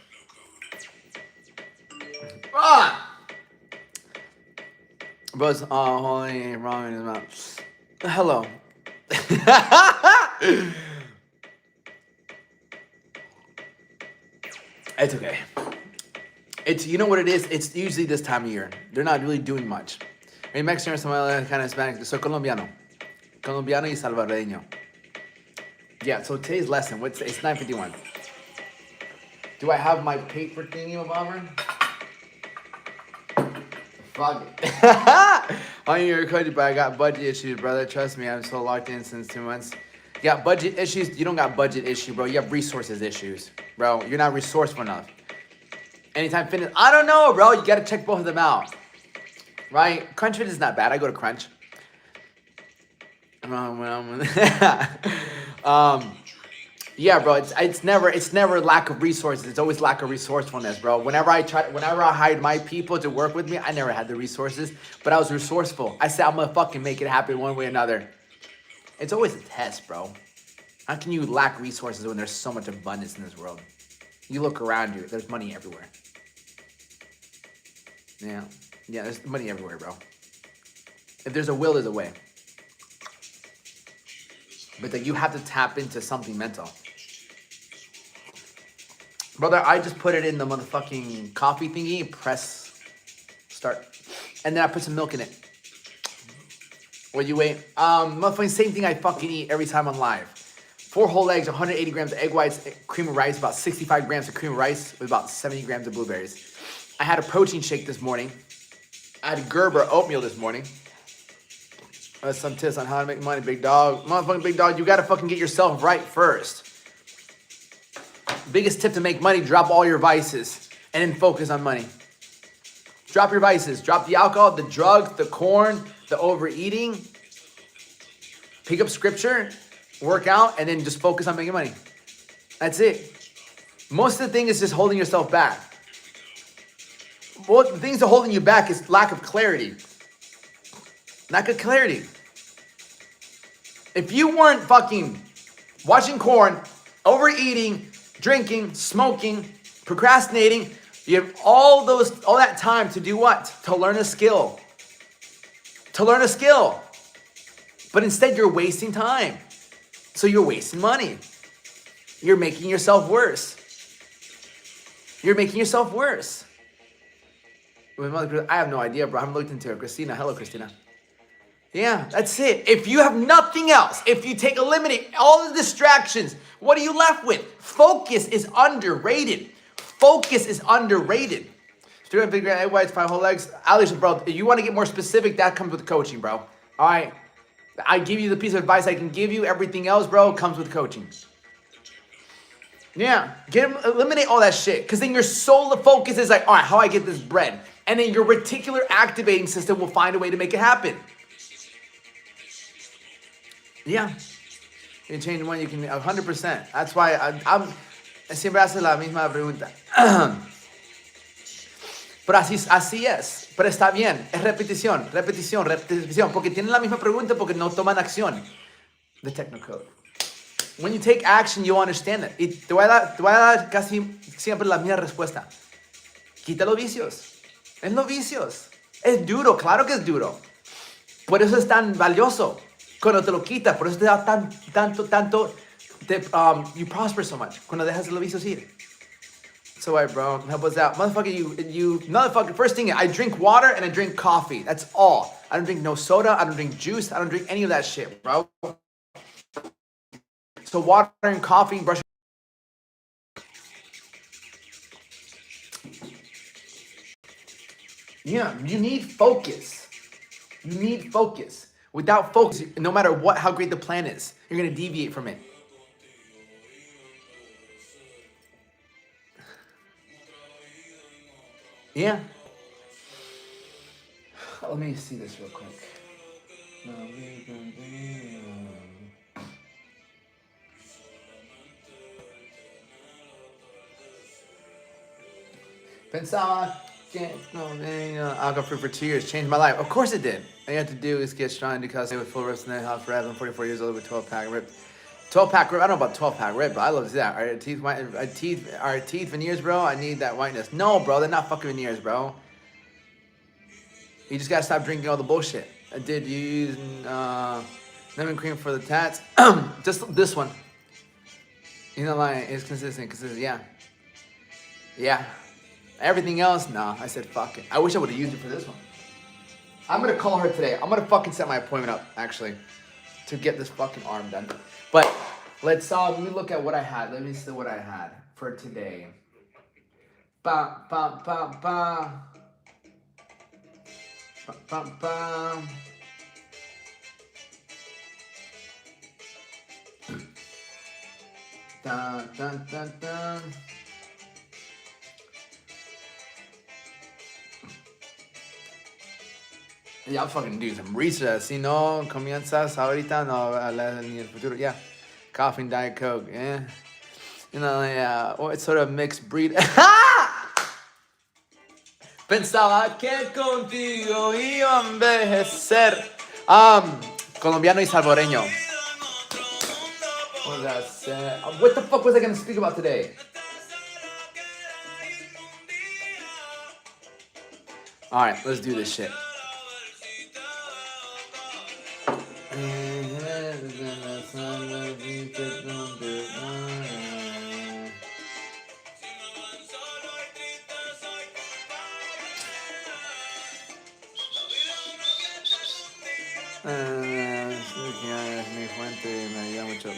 Bro's holy wrong in his mouth. Hello. It's okay. It's, you know what it is? It's usually this time of year. They're not really doing much. I mean, Mexican or some other kind of Hispanic. Soy colombiano. Colombiano y salvadoreño. Yeah, so today's lesson, it's 9:51. Do I have my paper thingy, Obama? Fuck it. On your code, but I got budget issues, brother. Trust me, I'm so locked in since 2 months. You got budget issues? You don't got budget issue, bro. You have resources issues, bro. You're not resourceful enough. Anytime Fitness, I don't know, bro. You gotta check both of them out, right? Crunch Fit is not bad. I go to Crunch. Yeah, bro. It's never lack of resources. It's always lack of resourcefulness, bro. Whenever I hired my people to work with me, I never had the resources, but I was resourceful. I said I'm gonna fucking make it happen one way or another. It's always a test, bro. How can you lack resources when there's so much abundance in this world? You look around you, there's money everywhere. Yeah, there's money everywhere, bro. If there's a will, there's a way. But that you have to tap into something mental. Brother, I just put it in the motherfucking coffee thingy, press start. And then I put some milk in it. What you wait? Motherfucking same thing I fucking eat every time I'm live. 4 whole eggs, 180 grams of egg whites, cream of rice, about 65 grams of cream of rice with about 70 grams of blueberries. I had a protein shake this morning. I had Gerber oatmeal this morning. Some tips on how to make money, big dog. Motherfucking big dog, you gotta fucking get yourself right first. Biggest tip to make money, drop all your vices and then focus on money. Drop your vices. Drop the alcohol, the drugs, the corn, the overeating. Pick up scripture, work out, and then just focus on making money. That's it. Most of the thing is just holding yourself back. Well, the things that are holding you back is lack of clarity. Lack of clarity. If you weren't fucking watching corn, overeating, drinking, smoking, procrastinating, you have all that time to do what? To learn a skill. To learn a skill. But instead you're wasting time. So you're wasting money. You're making yourself worse. You're making yourself worse. I have no idea, bro. I haven't looked into it. Christina, hello, Christina. Yeah, that's it. If you have nothing else, if you eliminate all the distractions, what are you left with? Focus is underrated. Focus is underrated. Student figure egg whites, 5 whole eggs. Alex, bro, if you want to get more specific, that comes with coaching, bro. All right. I give you the piece of advice I can give you. Everything else, bro, comes with coaching. Yeah, eliminate all that shit. Because then your sole focus is like, all right, how I get this bread? And then your reticular activating system will find a way to make it happen. Yeah. You can change one, you can 100%. That's why I'm siempre hace la misma pregunta. Pero así es. Pero está bien. Es repetición, repetición, repetición. Porque tienen la misma pregunta porque no toman acción. The technocode. When you take action, you'll understand it. Y te voy a dar casi siempre la misma respuesta. Quita los vicios. Es los vicios. Es duro, claro que es duro. Por eso es tan valioso. Cuando te lo quitas, por eso te da tanto, you prosper so much. Cuando dejas los vicios ir. So, alright, bro, help us out. Motherfucker, first thing, I drink water and I drink coffee. That's all. I don't drink no soda. I don't drink juice. I don't drink any of that shit, bro. So water and coffee, brush. Yeah, you need focus. You need focus. Without focus, no matter how great the plan is, you're going to deviate from it. Yeah. Let me see this real quick. Pensaba que alcohol free for 2 years changed my life. Of course it did. All you have to do is get strong because I with full rips in the house forever. I'm 44 years old with 12-pack rip. 12-pack rip. I don't know about 12-pack rip, but I love that. Our teeth veneers, bro. I need that whiteness. No, bro, they're not fucking veneers, bro. You just gotta stop drinking all the bullshit. I did use lemon cream for the tats. Just this one. You know, like it's consistent. Yeah. Yeah. Everything else, nah. I said, fuck it. I wish I would have used it for this one. I'm gonna call her today. I'm gonna fucking set my appointment up, actually, to get this fucking arm done. But let me look at what I had. Let me see what I had for today. Ba ba ba ba. Ba ba ba. Dun dun dun dun. Ya fucking do some research. Si no comienzas ahorita, no hablar ni el futuro. Yeah. Coffee and Diet Coke. Yeah. You know, yeah. What sort of mixed breed? Pensaba que contigo iba a envejecer. Colombiano y salvadoreño. What was that say? What the fuck was I gonna speak about today? Alright, let's do this shit.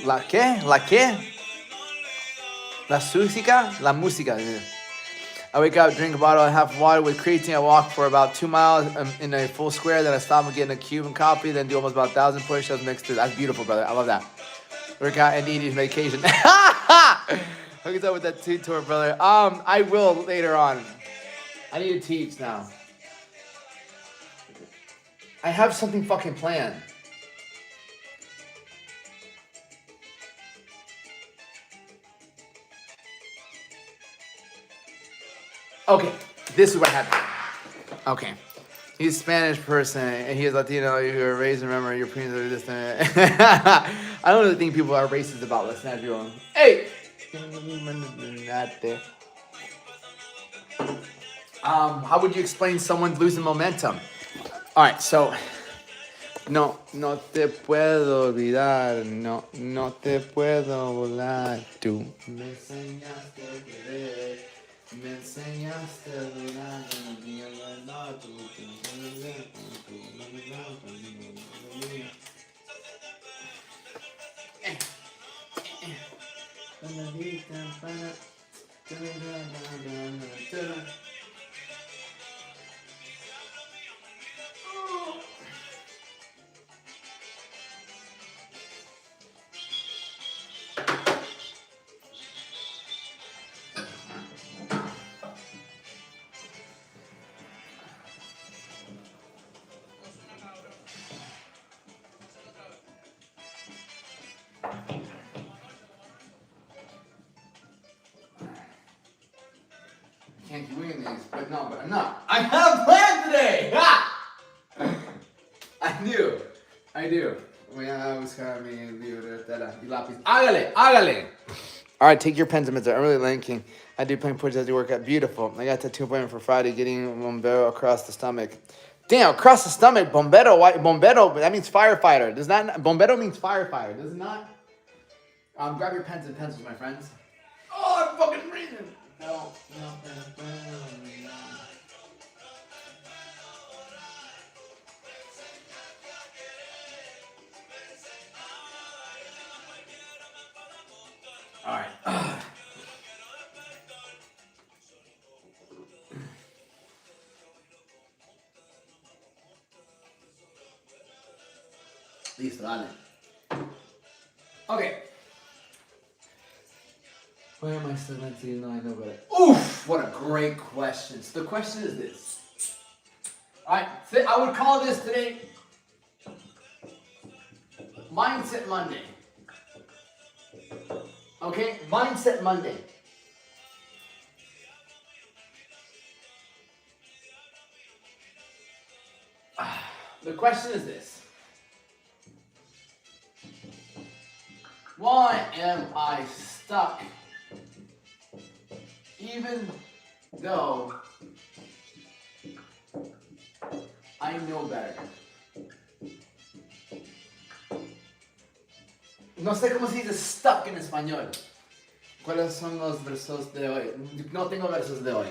¿La qué? ¿La qué? La música? La música. I wake up, drink a bottle and half of water with creatine. I walk for about 2 miles in a full square. Then I stop and get a Cuban coffee. Then do almost about 1,000 push-ups mixed through. That's beautiful, brother. I love that. Work out and eat medication. Hook us up with that tea tour, brother. I will later on. I need to teach now. I have something fucking planned. Okay, this is what happened. Okay. He's a Spanish person, and he's Latino. You were raised, remember, your parents are this. I don't really think people are racist about Latino people. Hey! How would you explain someone losing momentum? Alright, so... No te puedo olvidar, no te puedo volar. Tú me enseñaste a querer, me enseñaste a durar. Can't keep doing these, but I'm not. I have a plan today! I do. Voy a buscar mi libretera y lápiz. Hágale! Alright, take your pens and minutes. I'm really linking. I do plank push as you work out. Beautiful. I got tattoo appointment for Friday, getting bombero across the stomach. Damn, across the stomach, bombero. Why, bombero, that means firefighter. Does that, bombero means firefighter, does it not? Grab your pens and pencils, my friends. Oh, I'm fucking breathing. No. All right. Listo, dale. Okay. Why am I still meant to know I know about it? Oof! What a great question. So the question is this. Alright, I would call this today Mindset Monday. Okay? Mindset Monday. The question is this. Why am I stuck even though I know better? No sé cómo se dice stuck en español. ¿Cuáles son los versos de hoy? No tengo versos de hoy.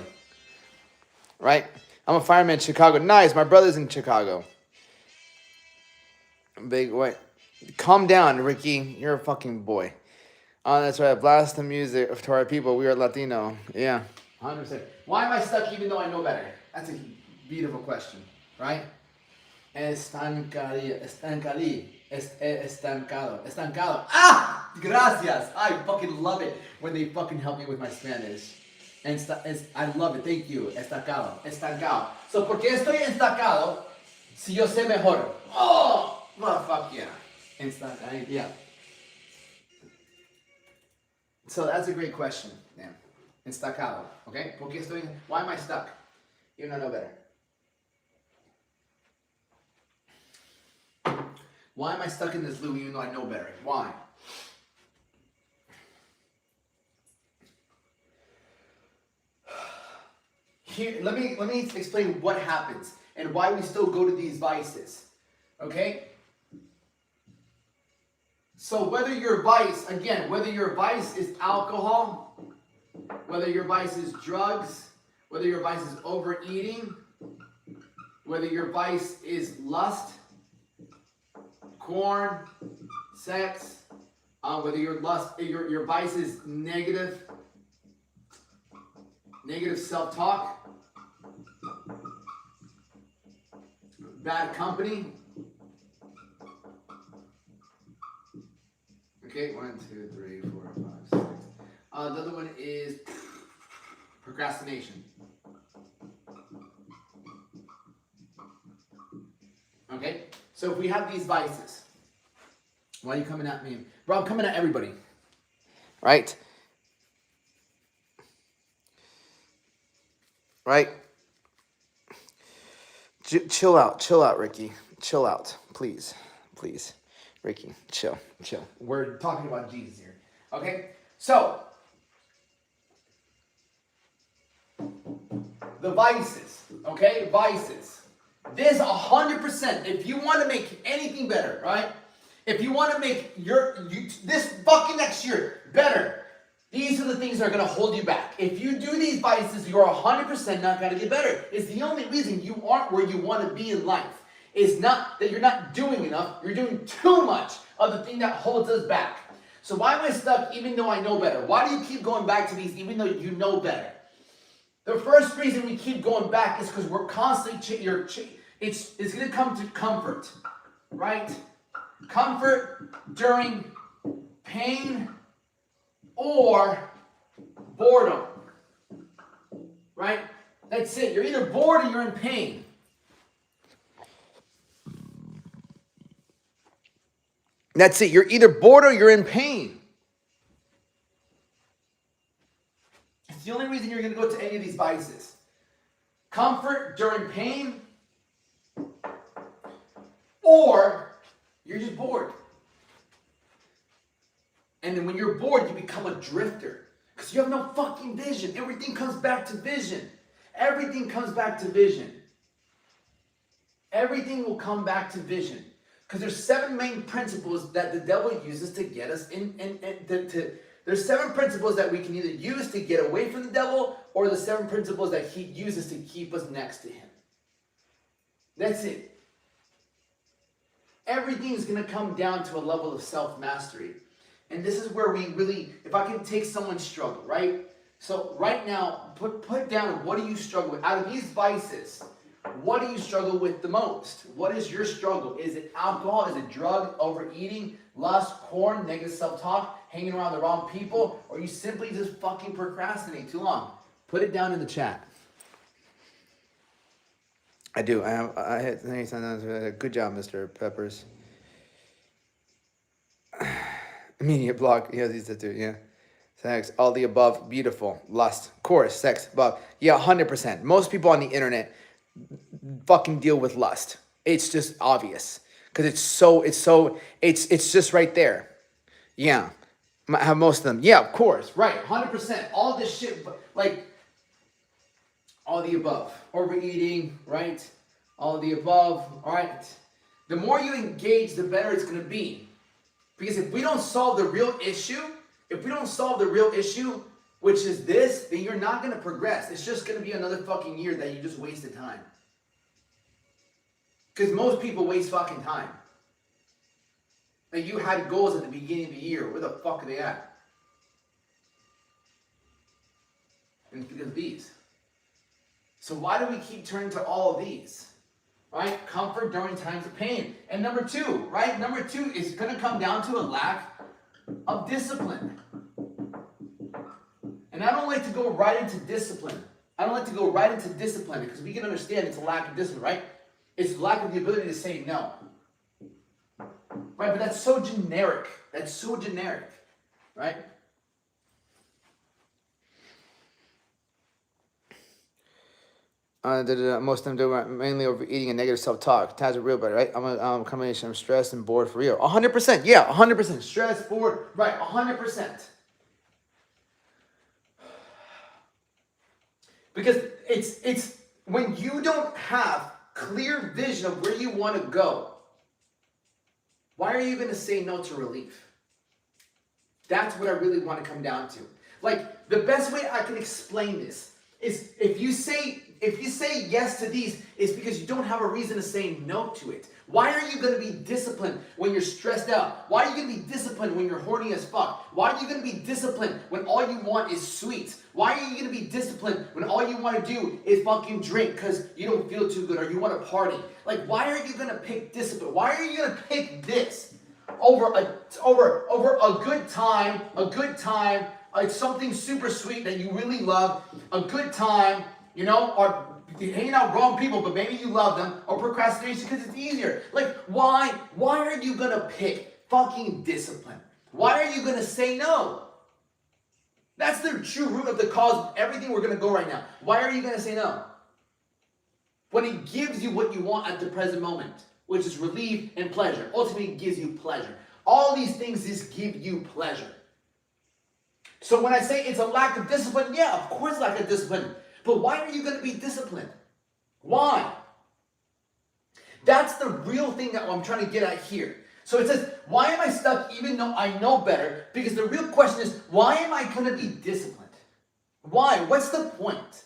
Right? I'm a fireman in Chicago. Nice. My brother's in Chicago. Big wait. Calm down, Ricky. You're a fucking boy. Oh, that's right. Blast the music to our people. We are Latino. Yeah. 100%. Why am I stuck even though I know better? That's a beautiful question. Right? Estancado. Ah! Gracias. I fucking love it when they fucking help me with my Spanish. I love it. Thank you. Estancado. So, ¿por qué estoy estancado si yo sé mejor? Oh! Well, fuck yeah. Estancado. Yeah. So, that's a great question. Yeah. Estancado. Okay? ¿Por qué estoy? Why am I stuck? You don't know better. Why am I stuck in this loop even though I know better? Why? Here, let me explain what happens and why we still go to these vices. Okay? So whether your vice, again, whether your vice is alcohol, whether your vice is drugs, whether your vice is overeating, whether your vice is lust, corn, sex, whether your vice is negative self-talk, bad company. Okay, 1, 2, 3, 4, 5, 6. The other one is procrastination. Okay, so if we have these vices, why are you coming at me? Bro, I'm coming at everybody. Right? Right? Chill out, Ricky. Chill out, please. Ricky, chill. We're talking about Jesus here. Okay? So, the vices, okay? Vices. This 100%, if you want to make anything better, right? If you want to make this fucking next year better, these are the things that are going to hold you back. If you do these vices, you're 100% not going to get better. It's the only reason you aren't where you want to be in life. It's not that you're not doing enough, you're doing too much of the thing that holds us back. So why am I stuck even though I know better? Why do you keep going back to these even though you know better? The first reason we keep going back is because we're constantly, it's going to come to comfort, right? Comfort during pain or boredom, right? That's it. You're either bored or you're in pain. That's it. You're either bored or you're in pain. It's the only reason you're going to go to any of these vices. Comfort during pain, or you're just bored. And then when you're bored, you become a drifter. Because you have no fucking vision. Everything comes back to vision. Everything comes back to vision. Everything will come back to vision. Because there's 7 main principles that the devil uses to get us there's 7 principles that we can either use to get away from the devil, or the 7 principles that he uses to keep us next to him. That's it. Everything is going to come down to a level of self-mastery. And this is where we really, if I can take someone's struggle, right? So right now, put down, what do you struggle with? Out of these vices, what do you struggle with the most? What is your struggle? Is it alcohol? Is it drug, overeating, lust, porn, negative self-talk, hanging around the wrong people? Or you simply just fucking procrastinate too long? Put it down in the chat. I do. I hit sometimes. Good job, Mr. Peppers. Immediate block. He has these tattoos. Yeah. Sex. All the above. Beautiful. Lust. Course. Sex. Above. Yeah. 100%. Most people on the internet fucking deal with lust. It's just obvious because it's just right there. Yeah. I have most of them. Yeah. Of course. Right. 100%. All this shit. Like. All the above. Overeating, right? All the above, all right? The more you engage, the better it's going to be. Because if we don't solve the real issue, If we don't solve the real issue, which is this, then you're not going to progress. It's just going to be another fucking year that you just wasted time. Because most people waste fucking time. Like, you had goals at the beginning of the year. Where the fuck are they at? And it's because of these. So why do we keep turning to all of these? Right? Comfort during times of pain. And number two, right? Number two is going to come down to a lack of discipline. And I don't like to go right into discipline. I don't like to go right into discipline because we can understand it's a lack of discipline, right? It's lack of the ability to say no. Right? But that's so generic. That's so generic. Right? Most of them do it mainly overeating and negative self-talk. Ties are real, but right? I'm a combination of stress and bored for real. 100%. Yeah, 100%. Stress, bored. Right, 100%. Because it's when you don't have clear vision of where you want to go, why are you going to say no to relief? That's what I really want to come down to. Like, the best way I can explain this is if you say yes to these, it's because you don't have a reason to say no to it. Why are you going to be disciplined when you're stressed out? Why are you going to be disciplined when you're horny as fuck? Why are you going to be disciplined when all you want is sweets? Why are you going to be disciplined when all you want to do is fucking drink because you don't feel too good or you want to party? Like, why are you going to pick discipline? Why are you going to pick this over a good time, like something super sweet that you really love, a good time, you know, or hanging out with wrong people, but maybe you love them, or procrastination because it's easier. Like, why are you going to pick fucking discipline? Why are you going to say no? That's the true root of the cause of everything we're going to go right now. Why are you going to say no? When it gives you what you want at the present moment, which is relief and pleasure. Ultimately, it gives you pleasure. All these things just give you pleasure. So when I say it's a lack of discipline, yeah, of course lack of discipline. But why are you going to be disciplined? Why? That's the real thing that I'm trying to get at here. So it says, why am I stuck even though I know better? Because the real question is, why am I going to be disciplined? Why? What's the point?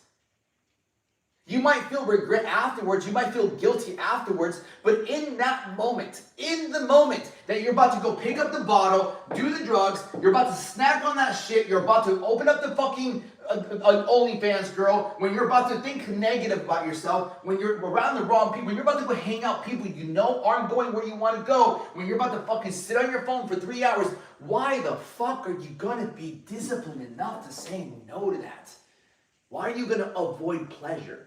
You might feel regret afterwards. You might feel guilty afterwards. But in that moment, in the moment that you're about to go pick up the bottle, do the drugs, you're about to snack on that shit, you're about to open up the fucking OnlyFans girl, when you're about to think negative about yourself, when you're around the wrong people, when you're about to go hang out people you know aren't going where you want to go, when you're about to fucking sit on your phone for 3 hours, why the fuck are you going to be disciplined enough to say no to that? Why are you going to avoid pleasure?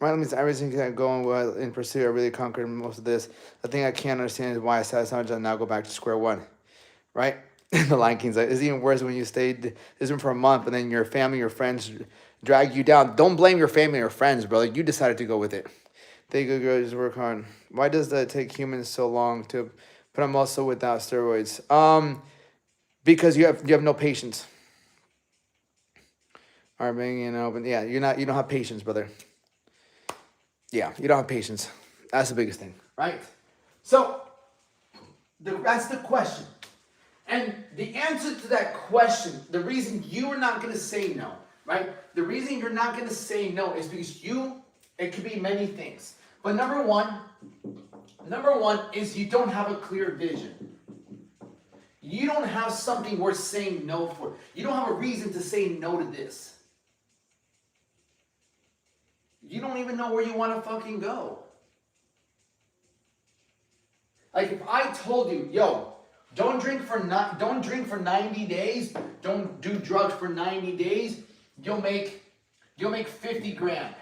Right, means everything got going well in pursuit. I really conquered most of this. The thing I can't understand is why I sat so much and now go back to square one. Right? The Lion King's like, it's even worse when you stayed this room for a month and then your family, your friends drag you down. Don't blame your family or friends, brother. You decided to go with it. They go just work hard. Why does that take humans so long to put on muscle without steroids? Because you have no patience. All right, being open. Yeah, you don't have patience, brother. Yeah, you don't have patience. That's the biggest thing, right? So, that's the question. And the answer to that question, the reason you are not going to say no, right? The reason you're not going to say no is because it could be many things. But number one is you don't have a clear vision. You don't have something worth saying no for. You don't have a reason to say no to this. You don't even know where you want to fucking go. Like if I told you, yo, don't drink for 90 days, don't do drugs for 90 days, you'll make 50 grand.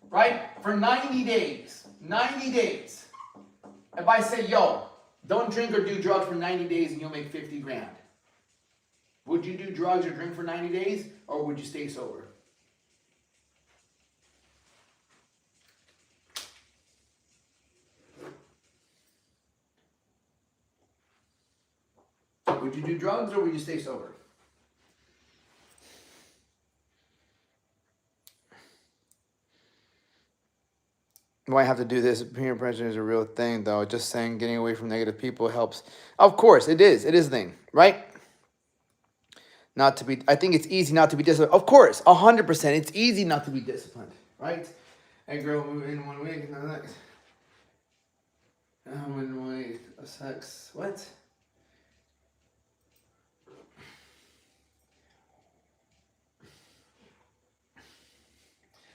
Right? For 90 days. 90 days. If I say, yo, don't drink or do drugs for 90 days and you'll make 50 grand. Would you do drugs or drink for 90 days or would you stay sober? Would you do drugs or would you stay sober? Why I have to do this? Peer pressure is a real thing, though. Just saying, getting away from negative people helps. Of course, it is. It is a thing, right? Not to be. I think it's easy not to be disciplined. Of course, 100%. It's easy not to be disciplined, right? And girl move in 1 week and the next. In 1 week, sex. What?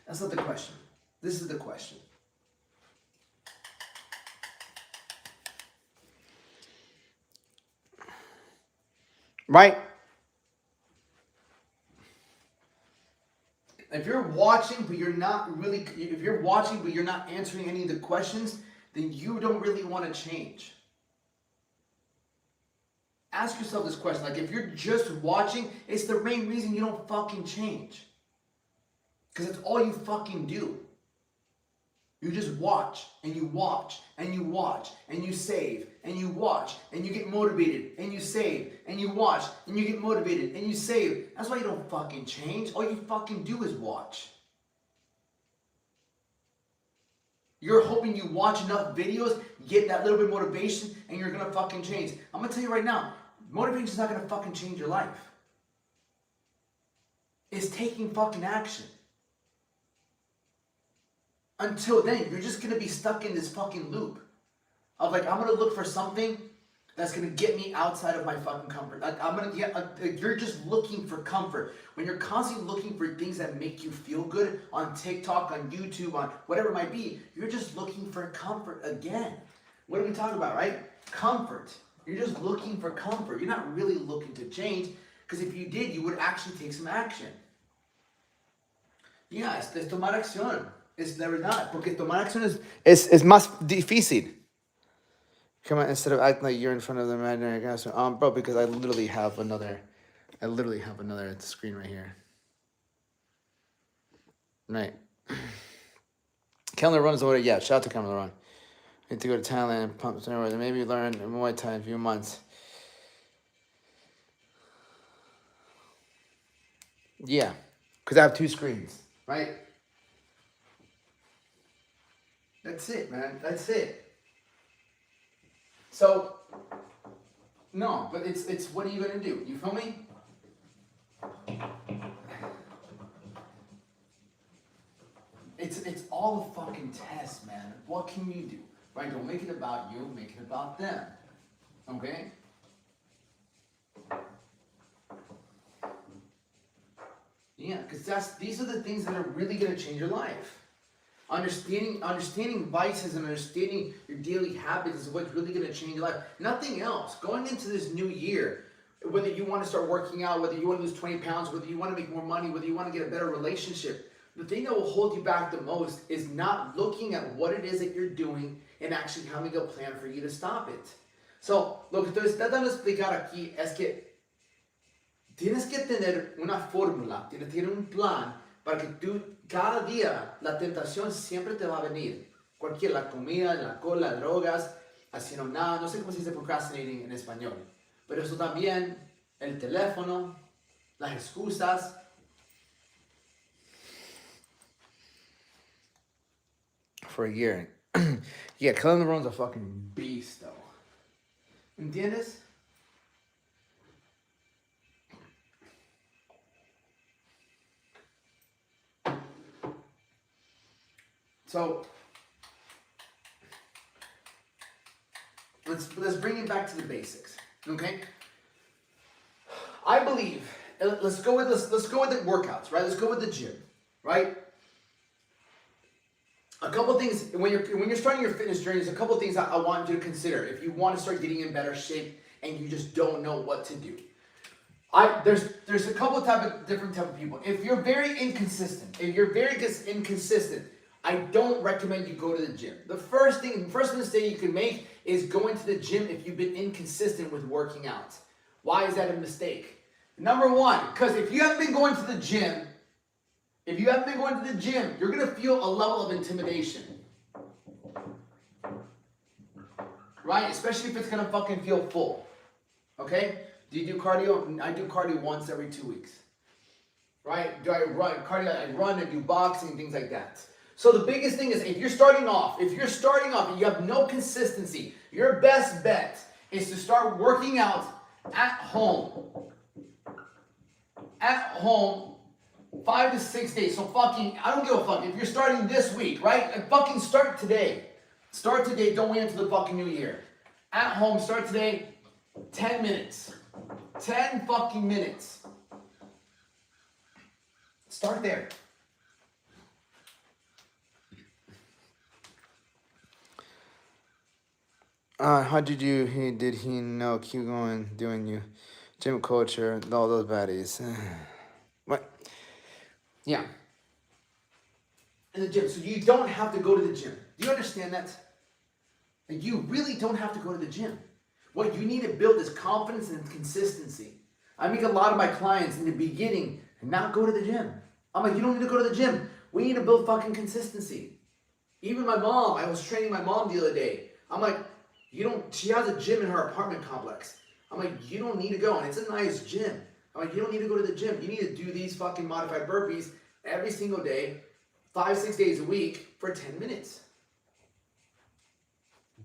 That's not the question. This is the question. Right? If you're watching, but you're not really, if you're watching, but you're not answering any of the questions, then you don't really want to change. Ask yourself this question. Like, if you're just watching, it's the main reason you don't fucking change. Because it's all you fucking do. You just watch, and you watch, and you watch, and you save, and you watch, and you get motivated, and you save, and you watch, and you get motivated, and you save. That's why you don't fucking change. All you fucking do is watch. You're hoping you watch enough videos, get that little bit of motivation, and you're gonna fucking change. I'm gonna tell you right now, motivation is not gonna fucking change your life. It's taking fucking action. Until then, you're just gonna be stuck in this fucking loop of like, I'm gonna look for something that's gonna get me outside of my fucking comfort. Like, you're just looking for comfort. When you're constantly looking for things that make you feel good on TikTok, on YouTube, on whatever it might be, you're just looking for comfort again. What are we talking about, right? Comfort. You're just looking for comfort. You're not really looking to change, because if you did, you would actually take some action. Yeah, es tomar acción. Es la verdad, porque tomar acción es más difícil. Come on, instead of acting like you're in front of the imaginary guy. Bro, because I literally have another screen right here. Right. Kellen runs away. Yeah, shout out to Kellen Run. Need to go to Thailand and pump steroids and maybe learn Muay Thai in a few months. Yeah, because I have 2 screens, right? That's it, man. That's it. So, no, but it's what are you gonna do? You feel me? It's all a fucking test, man. What can you do? Right? Don't make it about you, make it about them. Okay? Yeah, because these are the things that are really gonna change your life. Understanding vices and understanding your daily habits is what's really going to change your life. Nothing else. Going into this new year, whether you want to start working out, whether you want to lose 20 pounds, whether you want to make more money, whether you want to get a better relationship, the thing that will hold you back the most is not looking at what it is that you're doing and actually having a plan for you to stop it. So, lo que estoy tratando de explicar aquí es que tienes que tener una fórmula, tienes que tener un plan para que tú, cada día, la tentación siempre te va a venir. La comida, el alcohol, las drogas, haciendo nada, no sé cómo se dice procrastinating en español. Pero eso también, el teléfono, las excusas. For a year. Yeah, Kellen LeBron's a fucking beast, though. ¿Entiendes? So let's bring it back to the basics, okay? I believe let's go with the workouts, right? Let's go with the gym, right? A couple things when you're starting your fitness journey. There's a couple things I want you to consider if you want to start getting in better shape and you just don't know what to do. There's a couple different type of people. If you're very inconsistent, I don't recommend you go to the gym. The first mistake you can make is going to the gym if you've been inconsistent with working out. Why is that a mistake? Number one, because if you haven't been going to the gym, you're gonna feel a level of intimidation. Right? Especially if it's gonna fucking feel full. Okay? Do you do cardio? I do cardio once every 2 weeks. Right? Do I run cardio? I run and do boxing and things like that. So the biggest thing is if you're starting off and you have no consistency, your best bet is to start working out at home. At home 5 to 6 days. So fucking, I don't give a fuck. If you're starting this week, right? And fucking start today. Start today. Don't wait until the fucking new year. At home, start today. 10 minutes. 10 fucking minutes. Start there. How did he know keep going doing you? Gym culture, all those baddies. What? Yeah. In the gym. So you don't have to go to the gym. Do you understand that? Like you really don't have to go to the gym. What you need to build is confidence and consistency. I make a lot of my clients in the beginning not go to the gym. I'm like, you don't need to go to the gym. We need to build fucking consistency. Even my mom, I was training my mom the other day. I'm like, she has a gym in her apartment complex. I'm like, you don't need to go. And it's a nice gym. I'm like, you don't need to go to the gym. You need to do these fucking modified burpees every single day, 5-6 days a week for 10 minutes.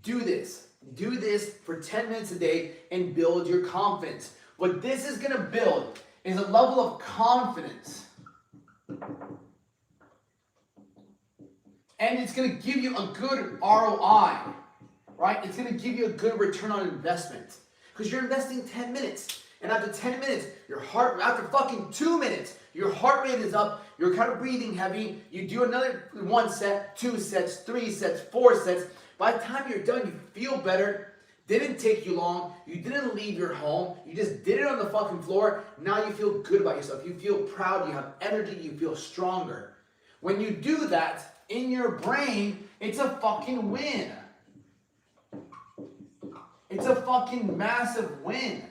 Do this. Do this for 10 minutes a day and build your confidence. What this is going to build is a level of confidence. And it's going to give you a good ROI, right? It's going to give you a good return on investment. Because you're investing 10 minutes. And after 10 minutes, after fucking 2 minutes, your heart rate is up. You're kind of breathing heavy. You do another 1 set, 2 sets, 3 sets, 4 sets. By the time you're done, you feel better. Didn't take you long. You didn't leave your home. You just did it on the fucking floor. Now you feel good about yourself. You feel proud. You have energy. You feel stronger. When you do that in your brain, it's a fucking win. It's a fucking massive win.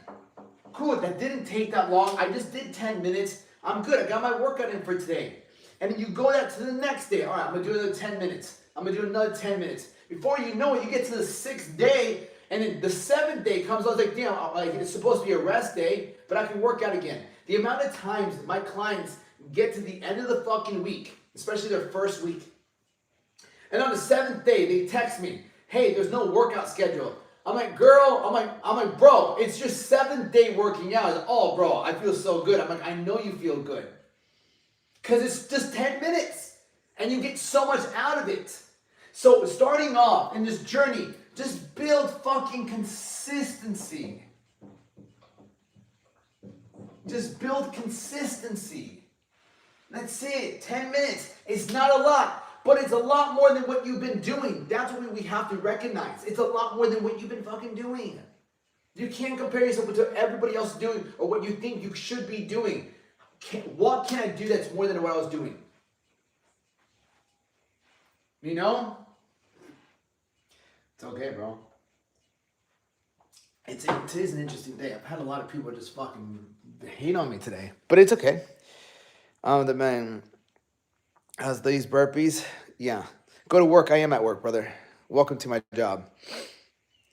Cool, that didn't take that long. I just did 10 minutes. I'm good. I got my workout in for today. And then you go that to the next day. All right, I'm going to do another 10 minutes. I'm going to do another 10 minutes. Before you know it, you get to the 6th day. And then the 7th day comes. I was like, damn, it's supposed to be a rest day, but I can work out again. The amount of times my clients get to the end of the fucking week, especially their first week, and on the 7th day, they text me, hey, there's no workout schedule. I'm like, girl, I'm like, bro, it's your 7th day working out. Like, oh, bro, I feel so good. I'm like, I know you feel good. Because it's just 10 minutes. And you get so much out of it. So starting off in this journey, just build fucking consistency. Just build consistency. That's it. 10 minutes. It's not a lot. But it's a lot more than what you've been doing. That's what we have to recognize. It's a lot more than what you've been fucking doing. You can't compare yourself with what everybody else is doing or what you think you should be doing. What can I do that's more than what I was doing? You know? It's okay, bro. It is an interesting day. I've had a lot of people just fucking hate on me today. But it's okay. The man has these burpees. Yeah. Go to work. I am at work, brother. Welcome to my job.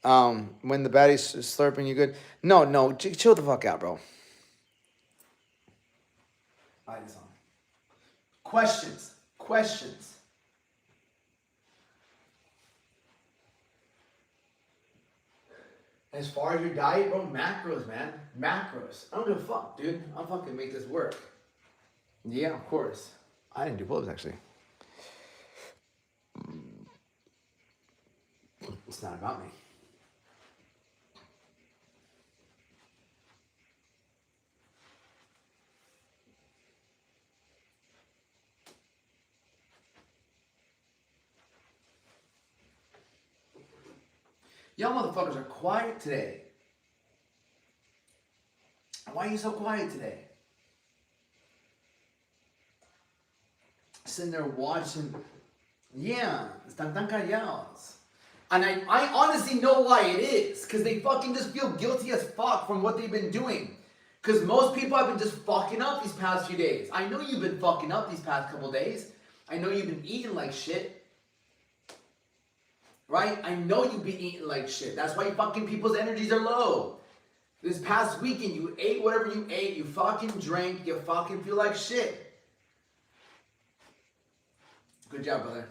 When the baddie's slurping you good. No. Chill the fuck out, bro. Eyes on. Questions. As far as your diet, bro, macros, man. Macros. I don't give a fuck, dude. I'll fucking make this work. Yeah, of course. I didn't do pull-ups, actually. It's not about me. Y'all motherfuckers are quiet today. Why are you so quiet today? Sitting there watching. Yeah, están tan callados. And I honestly know why it is. Because they fucking just feel guilty as fuck from what they've been doing. Because most people have been just fucking up these past few days. I know you've been fucking up these past couple days. I know you've been eating like shit. Right? I know you've been eating like shit. That's why fucking people's energies are low. This past weekend, you ate whatever you ate. You fucking drank. You fucking feel like shit. Good job, brother.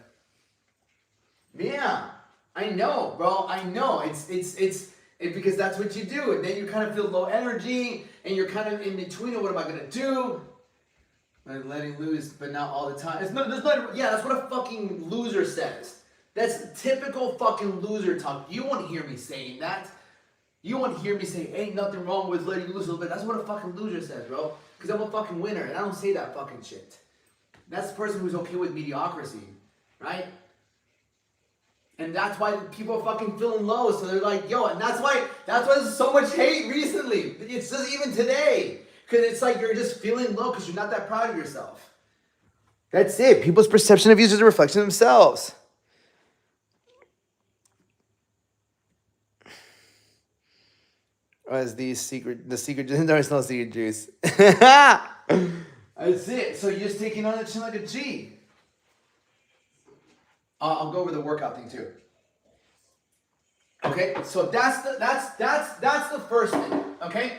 Yeah, I know, bro. I know. It's because that's what you do, and then you kind of feel low energy, and you're kind of in between. What am I gonna do? I'm letting loose, but not all the time. Yeah, that's what a fucking loser says. That's typical fucking loser talk. You won't hear me saying that. You won't hear me say, ain't nothing wrong with letting loose a little bit. That's what a fucking loser says, bro. Because I'm a fucking winner, and I don't say that fucking shit. That's the person who's okay with mediocrity, right? And that's why people are fucking feeling low. So they're like, yo, and that's why there's so much hate recently. It's just even today. Because it's like you're just feeling low because you're not that proud of yourself. That's it. People's perception of you is just a reflection of themselves. Or as the secret, there's no secret juice. That's it. So you're just taking on the chin like a G. I'll go over the workout thing too. Okay, so that's the first thing. Okay,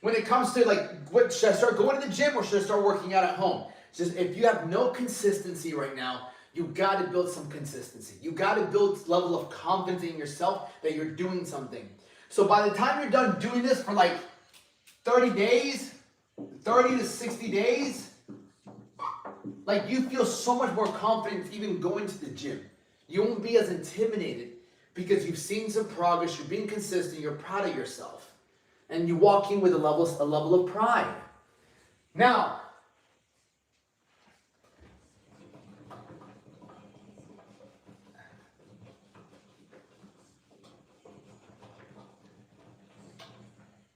when it comes to like, what should I start going to the gym or should I start working out at home? It's just if you have no consistency right now, you got to build some consistency. You got to build level of confidence in yourself that you're doing something. So by the time you're done doing this for like 30 days, 30 to 60 days, like you feel so much more confident even going to the gym. You won't be as intimidated because you've seen some progress, you're being consistent, you're proud of yourself. And you walk in with a level of pride. Now,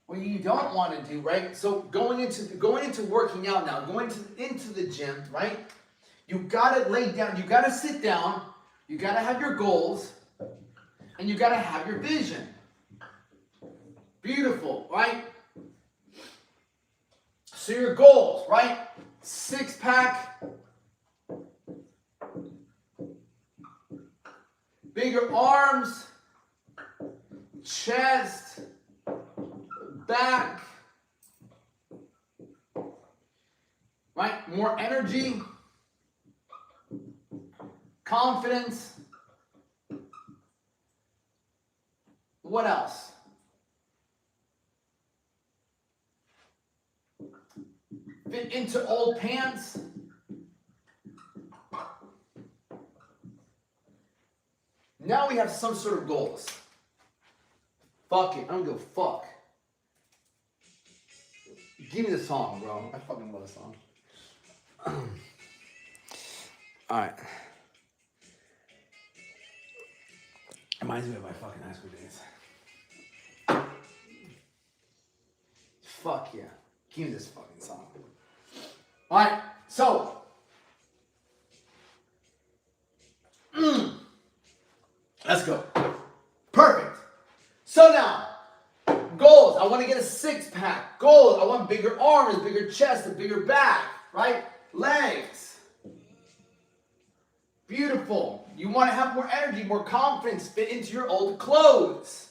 what you don't want to do, right? So going into working out now, into the gym, right? You gotta lay down, you gotta sit down, you gotta have your goals, and you gotta have your vision. Beautiful, right? So your goals, right? 6-pack, bigger arms, chest, back, right? More energy, confidence. What else? Fit into old pants. Now we have some sort of goals. Fuck it, I don't give a fuck. Give me the song, bro. I fucking love the song. Alright. Reminds me of my fucking high school days. Fuck yeah. Give me this fucking song. Alright, so. Let's go. Perfect. So now. Goals, I want to get a 6-pack. Goals, I want bigger arms, bigger chest, a bigger back, right? Legs. Beautiful. You want to have more energy, more confidence, fit into your old clothes.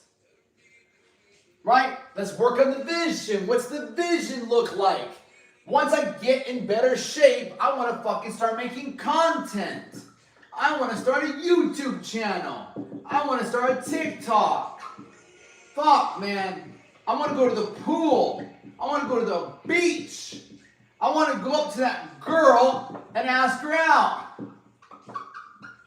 Right? Let's work on the vision. What's the vision look like? Once I get in better shape, I want to fucking start making content. I want to start a YouTube channel. I want to start a TikTok. Fuck, man. I want to go to the pool. I want to go to the beach. I want to go up to that girl and ask her out.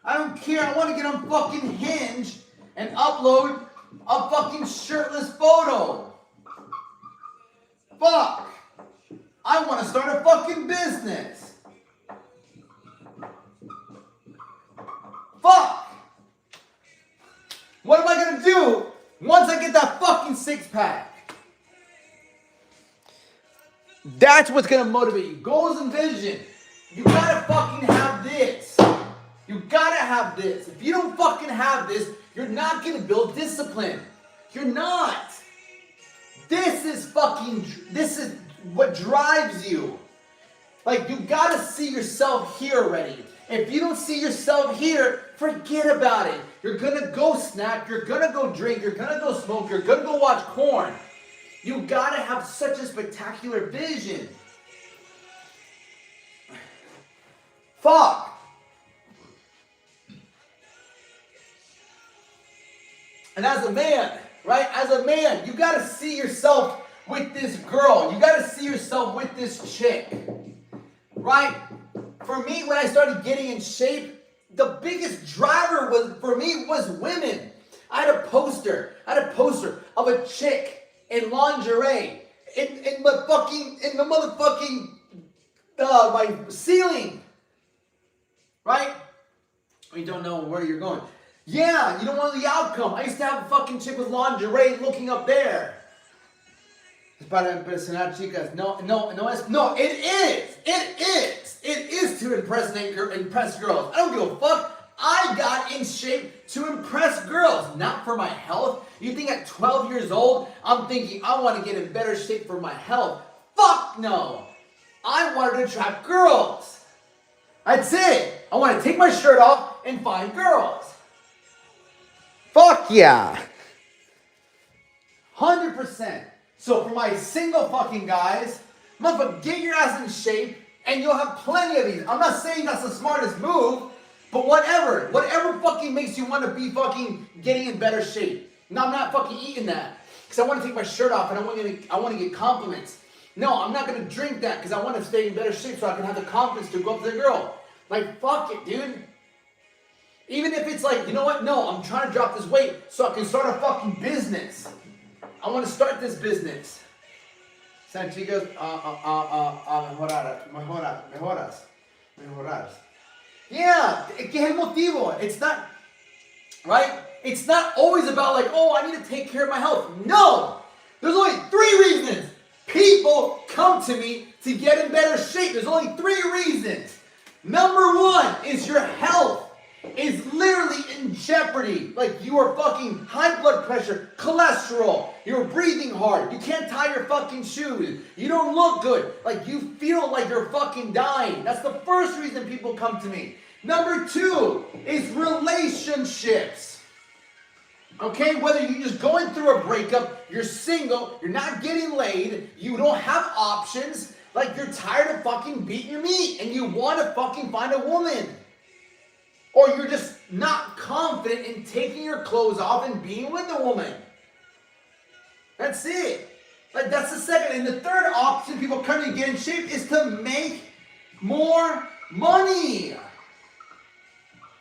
I don't care. I want to get on fucking Hinge and upload a fucking shirtless photo. Fuck. I want to start a fucking business. Fuck. What am I going to do once I get that fucking 6-pack? That's what's going to motivate you. Goals and vision. You got to fucking have this. You got to have this. If you don't fucking have this, you're not going to build discipline. You're not. This is what drives you. Like, you got to see yourself here already. If you don't see yourself here, forget about it. You're going to go snack. You're going to go drink. You're going to go smoke. You're going to go watch porn. You got to have such a spectacular vision. Fuck. And as a man, right? As a man, you gotta see yourself with this girl. You gotta see yourself with this chick, right? For me, when I started getting in shape, the biggest driver for me was women. I had a poster of a chick in lingerie in the motherfucking my ceiling, right? You don't know where you're going. Yeah, you don't want the outcome. I used to have a fucking chick with lingerie looking up there. Es para impresionar chicas. No, it is to impress girls. I don't give a fuck. I got in shape to impress girls, not for my health. You think at 12 years old, I'm thinking I want to get in better shape for my health? Fuck no. I wanted to attract girls. That's it. I want to take my shirt off and find girls. Fuck yeah. 100%. So for my single fucking guys, motherfucker, get your ass in shape and you'll have plenty of these. I'm not saying that's the smartest move, but whatever fucking makes you want to be fucking getting in better shape. No, I'm not fucking eating that because I want to take my shirt off and I want to get compliments. No, I'm not going to drink that because I want to stay in better shape so I can have the confidence to go up to the girl. Like, fuck it, dude. Even if it's like, you know what? No, I'm trying to drop this weight so I can start a fucking business. I want to start this business. San chicos, mejorar. Yeah, que es el motivo. It's not, right? It's not always about like, oh, I need to take care of my health. No! There's only 3 reasons people come to me to get in better shape. There's only 3 reasons. Number 1 is your health is literally in jeopardy. Like you are fucking high blood pressure, cholesterol, you're breathing hard, you can't tie your fucking shoes, you don't look good, like you feel like you're fucking dying. That's the first reason people come to me. Number 2 is relationships. Okay, whether you're just going through a breakup, you're single, you're not getting laid, you don't have options, like you're tired of fucking beating your meat and you want to fucking find a woman. Or you're just not confident in taking your clothes off and being with a woman. That's it. Like that's the second. And the third option people come to get in shape is to make more money.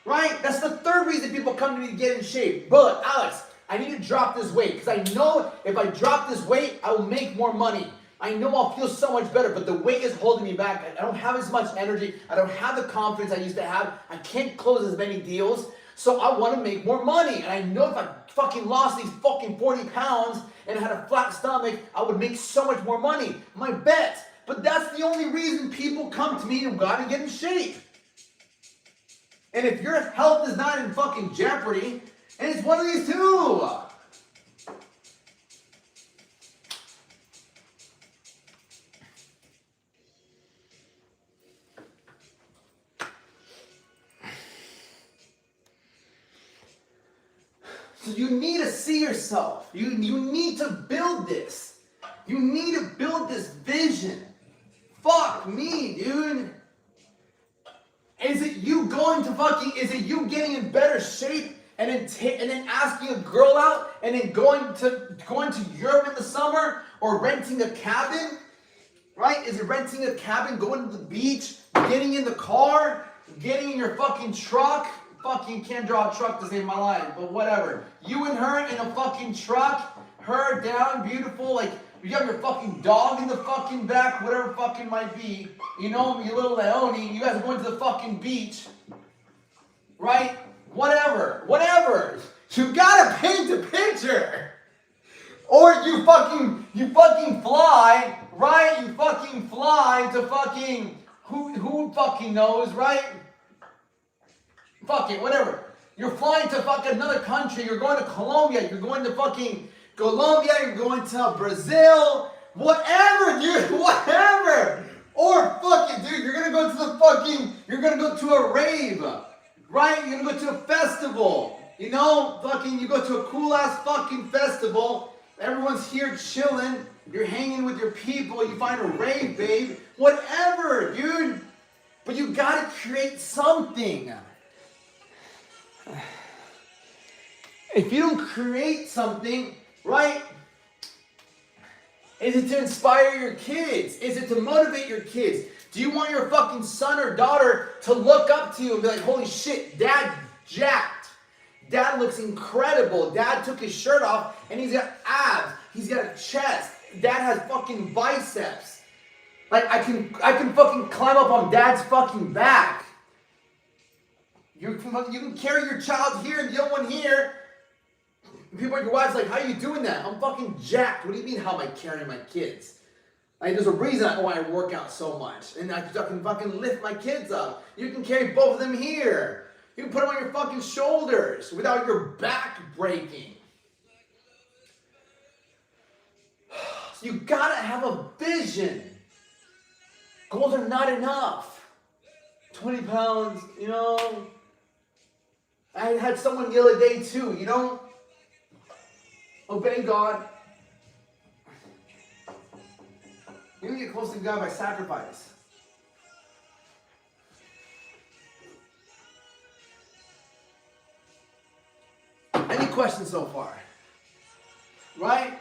Right? That's the third reason people come to me to get in shape. But Alex, I need to drop this weight because I know if I drop this weight, I will make more money. I know I'll feel so much better, but the weight is holding me back. I don't have as much energy. I don't have the confidence I used to have. I can't close as many deals. So I want to make more money. And I know if I fucking lost these fucking 40 pounds and had a flat stomach, I would make so much more money. My bet. But that's the only reason people come to me and gotta get in shape. And if your health is not in fucking jeopardy, and it's one of these two. So you need to see yourself. You need to build this. You need to build this vision. Fuck me, dude. Is it you getting in better shape and then asking a girl out and then going to Europe in the summer or renting a cabin? Right? Is it renting a cabin, going to the beach, getting in the car, getting in your fucking truck? Fucking can't draw a truck to save my life, but whatever. You and her in a fucking truck, her down, beautiful, like you have your fucking dog in the fucking back, whatever fucking might be. You know, your little Leone, you guys are going to the fucking beach. Right? Whatever. You gotta paint a picture. Or you fucking fly, right? You fucking fly to fucking, who fucking knows, right? Fuck it, whatever. You're flying to fucking another country. You're going to Colombia. You're going to fucking Colombia. You're going to Brazil. Whatever, dude. Whatever. Or fuck it, dude. You're going to go to a rave. Right? You're going to go to a festival. You know, fucking, you go to a cool ass fucking festival. Everyone's here chilling. You're hanging with your people. You find a rave, babe. Whatever, dude. But you got to create something. If you don't create something, right? Is it to inspire your kids? Is it to motivate your kids? Do you want your fucking son or daughter to look up to you and be like, holy shit, Dad jacked. Dad looks incredible. Dad took his shirt off and he's got abs. He's got a chest. Dad has fucking biceps. Like I can fucking climb up on Dad's fucking back. You can carry your child here and the other one here. People at your wife's like, how are you doing that? I'm fucking jacked. What do you mean, how am I carrying my kids? Like, there's a reason why I work out so much. And I can fucking lift my kids up. You can carry both of them here. You can put them on your fucking shoulders without your back breaking. So you gotta have a vision. Goals are not enough. 20 pounds, you know. I had someone the other day too, you know. Obey God. You can get close to God by sacrifice. Any questions so far? Right?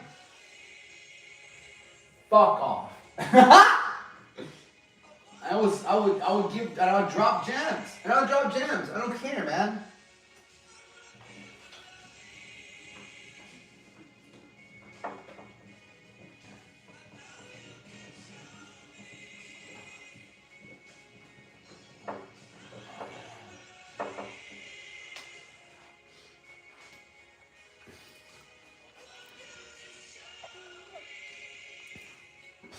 Fuck off. I would drop gems. I don't care, man.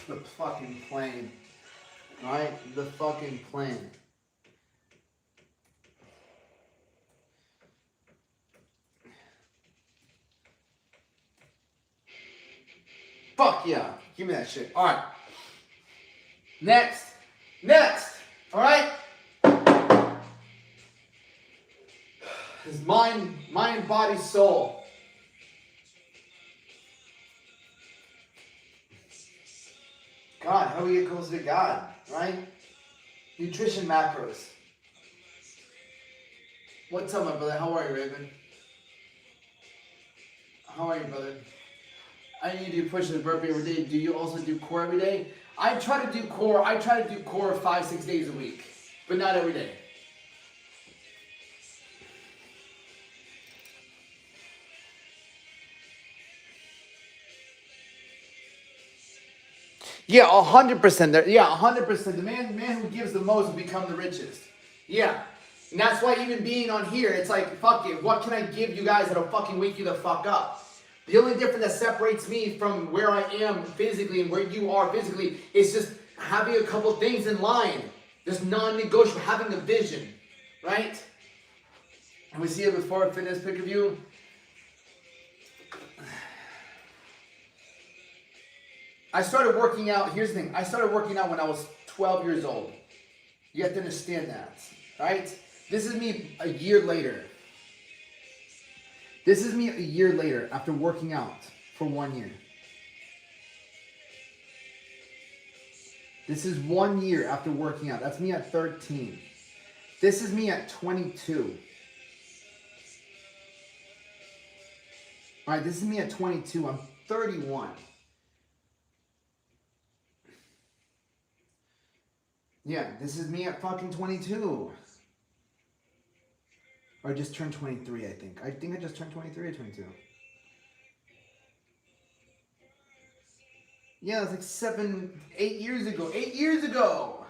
The fucking plane. Right? The fucking plane. Fuck yeah. Give me that shit. Alright. Next. Alright? His mind, body, soul. God, how do we get closer to God, right? Nutrition macros. What's up, my brother? How are you, Raven? How are you, brother? I need you to push the burpee every day. Do you also do core every day? I try to do core 5-6 days a week, but not every day. Yeah, 100%. Yeah, 100%. The man who gives the most will become the richest. Yeah. And that's why even being on here, it's like, fuck it. What can I give you guys that'll fucking wake you the fuck up? The only difference that separates me from where I am physically and where you are physically is just having a couple things in line. Just non-negotiable, having a vision. Right? And we see it before fitness pick of you. I started working out, here's the thing, I started working out when I was 12 years old. You have to understand that, right? This is me a year later. This is me a year later after working out for 1 year. This is 1 year after working out. That's me at 13. This is me at 22. All right, this is me at 22. I'm 31. Yeah, this is me at fucking 22. Or I just turned 23, I think. I think I just turned 23 or 22. Yeah, it was like 8 years ago. 8 years ago!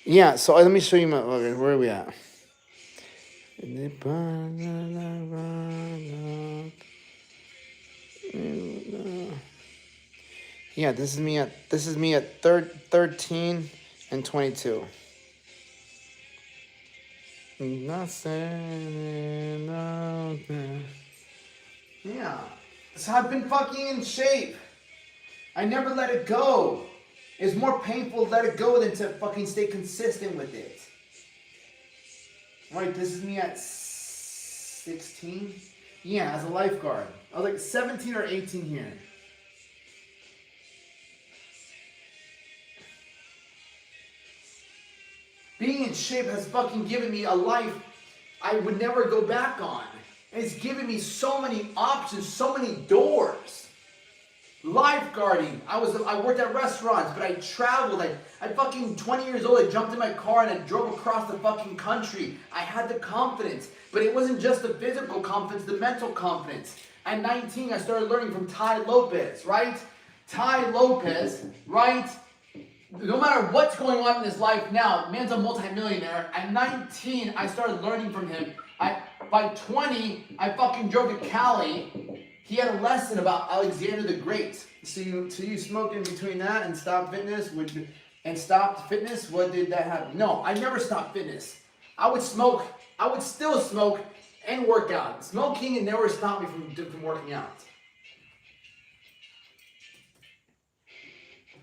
Yeah, so let me show you my... Okay, where are we at? Yeah, this is me at 13 and 22. Nothing. Yeah. So I've been fucking in shape. I never let it go. It's more painful to let it go than to fucking stay consistent with it. Right, this is me at 16. Yeah, as a lifeguard. I was like 17 or 18 here. Being in shape has fucking given me a life I would never go back on. It's given me so many options, so many doors. Lifeguarding. I worked at restaurants, but I traveled. I fucking 20 years old, I jumped in my car and I drove across the fucking country. I had the confidence, but it wasn't just the physical confidence, the mental confidence. At 19, I started learning from Tai Lopez, right? Tai Lopez, right? No matter what's going on in his life now, man's a multimillionaire. At 19, I started learning from him. By 20, I fucking drove to Cali. He had a lesson about Alexander the Great. So you smoked in between that and stopped fitness, what did that happen? No, I never stopped fitness. I would still smoke and work out. Smoking never stopped me from working out.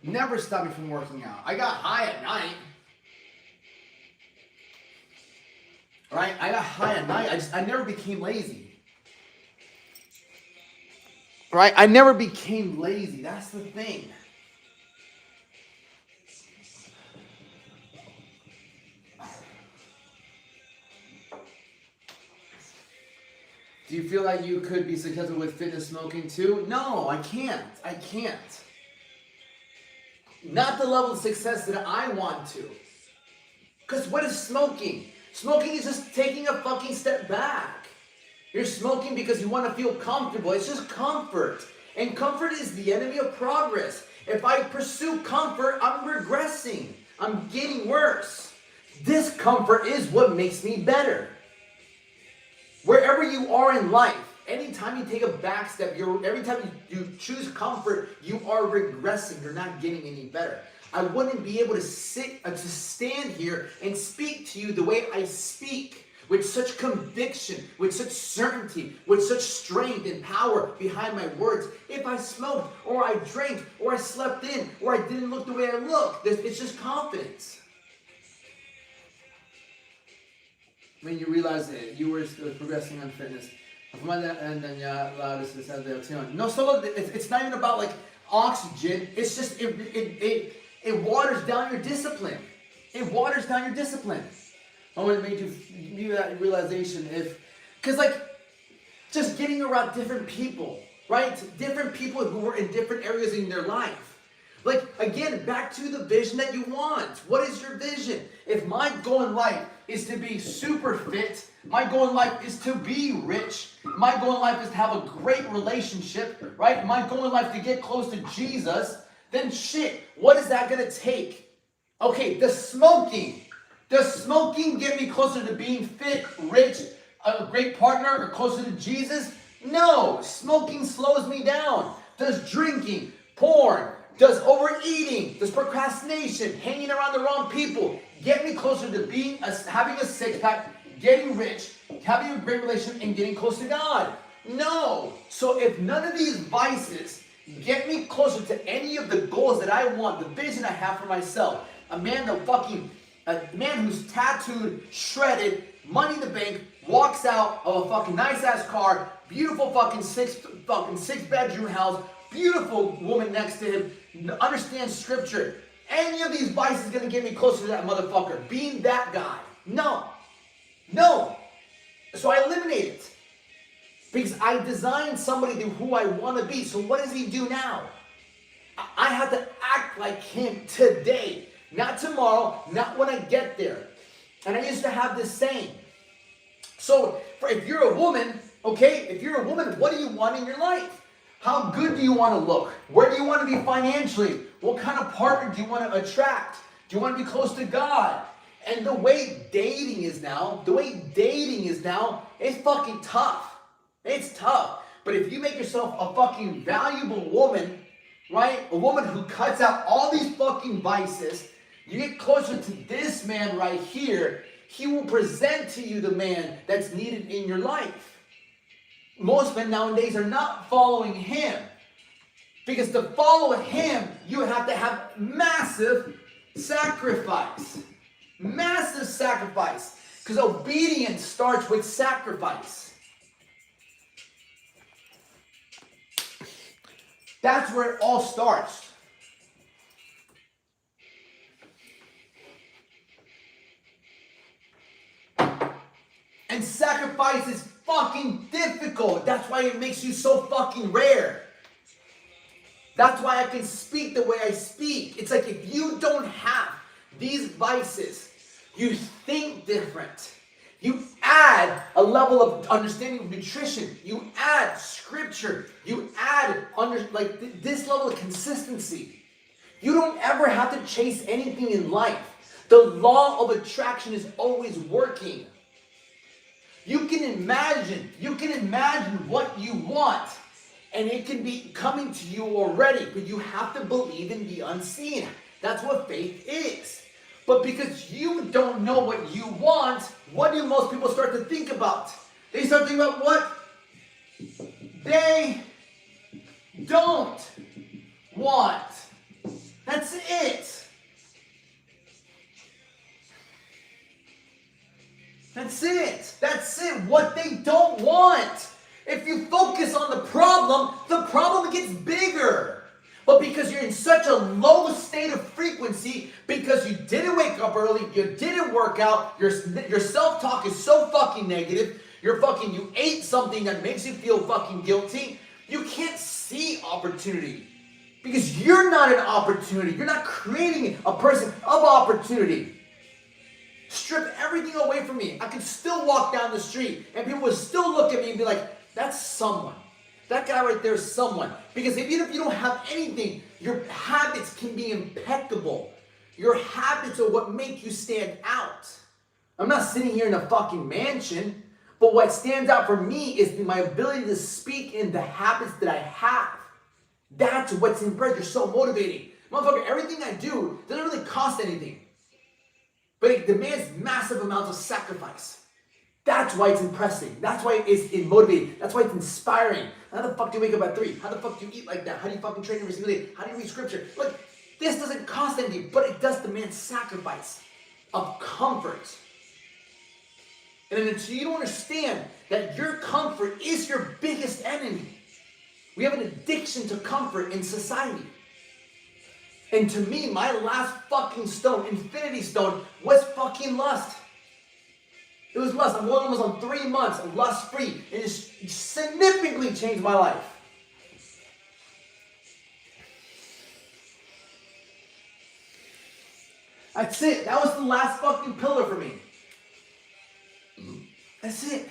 Never stopped me from working out. I got high at night. Right? I got high at night. I never became lazy. Right? I never became lazy. That's the thing. Do you feel like you could be successful with fitness smoking too? No, I can't. I can't. Not the level of success that I want to. Because what is smoking? Smoking is just taking a fucking step back. You're smoking because you want to feel comfortable. It's just comfort. And comfort is the enemy of progress. If I pursue comfort, I'm regressing. I'm getting worse. Discomfort is what makes me better. Wherever you are in life, anytime you take a back step, every time you choose comfort, you are regressing. You're not getting any better. I wouldn't be able to stand here and speak to you the way I speak, with such conviction, with such certainty, with such strength and power behind my words, if I smoked, or I drank, or I slept in, or I didn't look the way I look. It's just confidence. When you realize that you were progressing on fitness. No, solo, it's not even about like oxygen. It's just, it waters down your discipline. It waters down your discipline. I want to make you that realization because like, just getting around different people, right? Different people who are in different areas in their life. Like, again, back to the vision that you want. What is your vision? If my goal in life is to be super fit, my goal in life is to be rich, my goal in life is to have a great relationship, right? My goal in life to get close to Jesus, then shit, what is that going to take? Okay, does smoking get me closer to being fit, rich, a great partner, or closer to Jesus? No, smoking slows me down. Does drinking, porn, does overeating, does procrastination, hanging around the wrong people get me closer to having a six-pack, getting rich, having a great relationship, and getting close to God? No. So if none of these vices get me closer to any of the goals that I want, the vision I have for myself, a man who's tattooed, shredded, money in the bank, walks out of a fucking nice-ass car, beautiful fucking six-bedroom house, beautiful woman next to him, understands scripture. Any of these vices is going to get me closer to that motherfucker. Being that guy. No. So I eliminate it. Because I designed somebody who I want to be. So what does he do now? I have to act like him today. Not tomorrow, not when I get there. And I used to have this saying. So if you're a woman, what do you want in your life? How good do you want to look? Where do you want to be financially? What kind of partner do you want to attract? Do you want to be close to God? And the way dating is now, it's fucking tough. It's tough. But if you make yourself a fucking valuable woman, right? A woman who cuts out all these fucking vices, you get closer to this man right here, he will present to you the man that's needed in your life. Most men nowadays are not following him. Because to follow him, you have to have massive sacrifice. Massive sacrifice. Because obedience starts with sacrifice. That's where it all starts. And sacrifice is fucking difficult. That's why it makes you so fucking rare. That's why I can speak the way I speak. It's like if you don't have these vices, you think different. You add a level of understanding of nutrition. You add scripture. You add this level of consistency. You don't ever have to chase anything in life. The law of attraction is always working. You can imagine what you want, and it can be coming to you already, but you have to believe in the unseen. That's what faith is. But because you don't know what you want, what do most people start to think about? They start thinking about what they don't want. That's it. That's it. That's it. What they don't want. If you focus on the problem gets bigger. But because you're in such a low state of frequency, because you didn't wake up early, you didn't work out, your self-talk is so fucking negative, you ate something that makes you feel fucking guilty, you can't see opportunity. Because you're not an opportunity. You're not creating a person of opportunity. Strip everything away from me. I could still walk down the street and people would still look at me and be like, that's someone. That guy right there is someone. Because even if you don't have anything, your habits can be impeccable. Your habits are what make you stand out. I'm not sitting here in a fucking mansion, but what stands out for me is my ability to speak in the habits that I have. That's what's impressive. You're so motivating. Motherfucker, everything I do doesn't really cost anything. But it demands massive amounts of sacrifice. That's why it's impressive. That's why it's motivating. That's why it's inspiring. How the fuck do you wake up at 3? How the fuck do you eat like that? How do you fucking train every single day? How do you read scripture? Look, this doesn't cost anything, but it does demand sacrifice of comfort. And until you don't understand that your comfort is your biggest enemy, we have an addiction to comfort in society. And to me, my last fucking stone, infinity stone, was fucking lust. It was lust. I'm almost on 3 months of lust free. It has significantly changed my life. That's it. That was the last fucking pillar for me. That's it.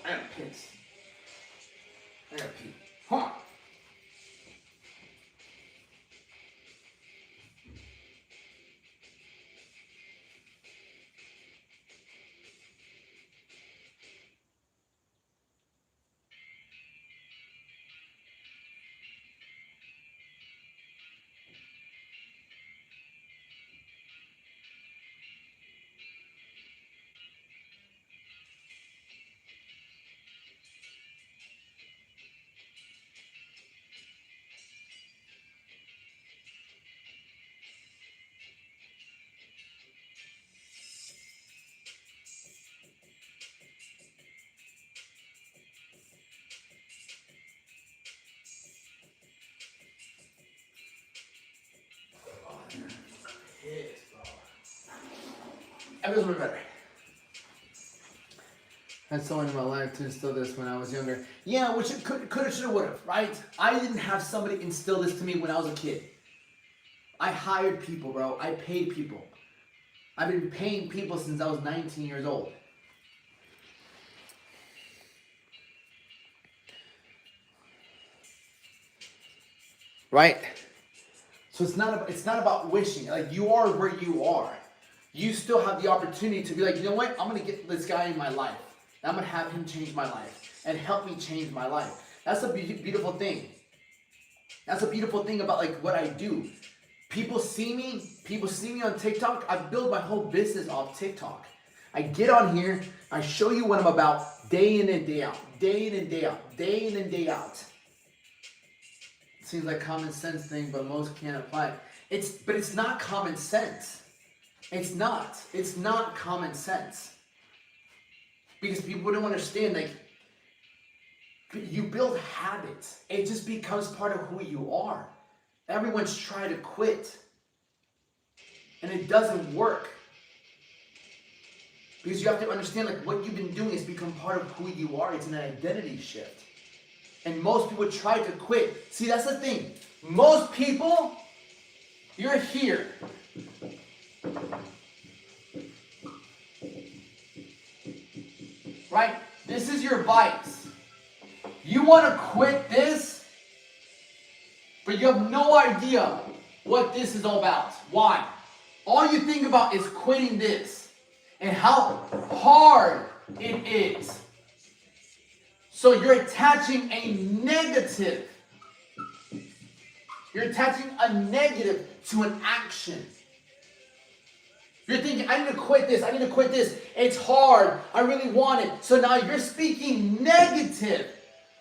I gotta piss. I gotta pee. Hold on. Pissed, bro. Everyone's better. I had someone in my life to instill this when I was younger. Yeah, which it coulda, shoulda, woulda, right? I didn't have somebody instill this to me when I was a kid. I hired people, bro. I paid people. I've been paying people since I was 19 years old. Right? So it's not about wishing. Like, you are where you are. You still have the opportunity to be like, you know what? I'm going to get this guy in my life. And I'm going to have him change my life and help me change my life. That's a beautiful thing. That's a beautiful thing about like what I do. People see me on TikTok. I build my whole business off TikTok. I get on here, I show you what I'm about day in and day out, day in and day out, day in and day out. Seems like common sense thing, but most can't apply it. But it's not common sense. It's not. It's not common sense. Because people don't understand, like, you build habits. It just becomes part of who you are. Everyone's trying to quit. And it doesn't work. Because you have to understand, like, what you've been doing has become part of who you are. It's an identity shift. And most people try to quit. See, that's the thing. Most people, you're here. Right? This is your vice. You want to quit this, but you have no idea what this is all about. Why? All you think about is quitting this and how hard it is. So you're attaching a negative. You're attaching a negative to an action. You're thinking, I need to quit this. I need to quit this. It's hard. I really want it. So now you're speaking negative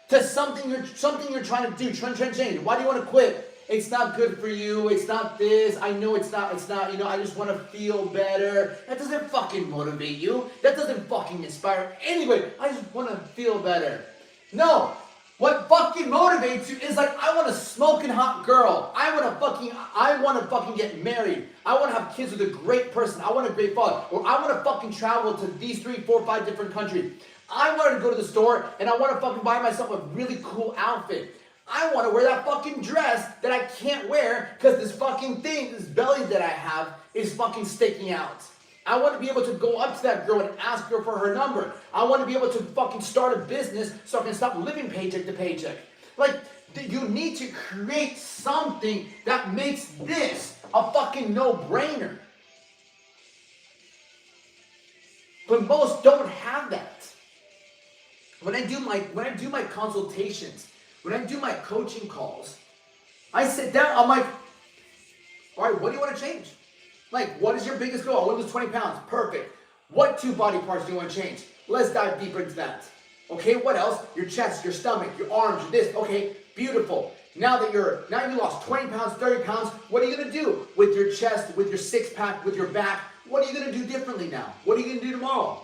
to something you're trying to do, trying to change. Why do you want to quit? It's not good for you. It's not this. I know it's not, I just want to feel better. That doesn't fucking motivate you. That doesn't fucking inspire anybody. I just want to feel better. No. What fucking motivates you is like, I want a smoking hot girl. I want to fucking get married. I want to have kids with a great person. I want a great father. Or I want to fucking travel to these 3, 4, 5 different countries. I want to go to the store and I want to fucking buy myself a really cool outfit. I want to wear that fucking dress that I can't wear because this fucking thing, this belly that I have is fucking sticking out. I want to be able to go up to that girl and ask her for her number. I want to be able to fucking start a business so I can stop living paycheck to paycheck. Like, you need to create something that makes this a fucking no-brainer. But most don't have that. When I do my consultations, when I do my coaching calls, I sit down, I'm like, all right, what do you want to change? Like, what is your biggest goal? I want to lose 20 pounds. Perfect. What 2 body parts do you want to change? Let's dive deeper into that. Okay, what else? Your chest, your stomach, your arms, your this. Okay, beautiful. Now you lost 20 pounds, 30 pounds, what are you going to do with your chest, with your six-pack, with your back? What are you going to do differently now? What are you going to do tomorrow?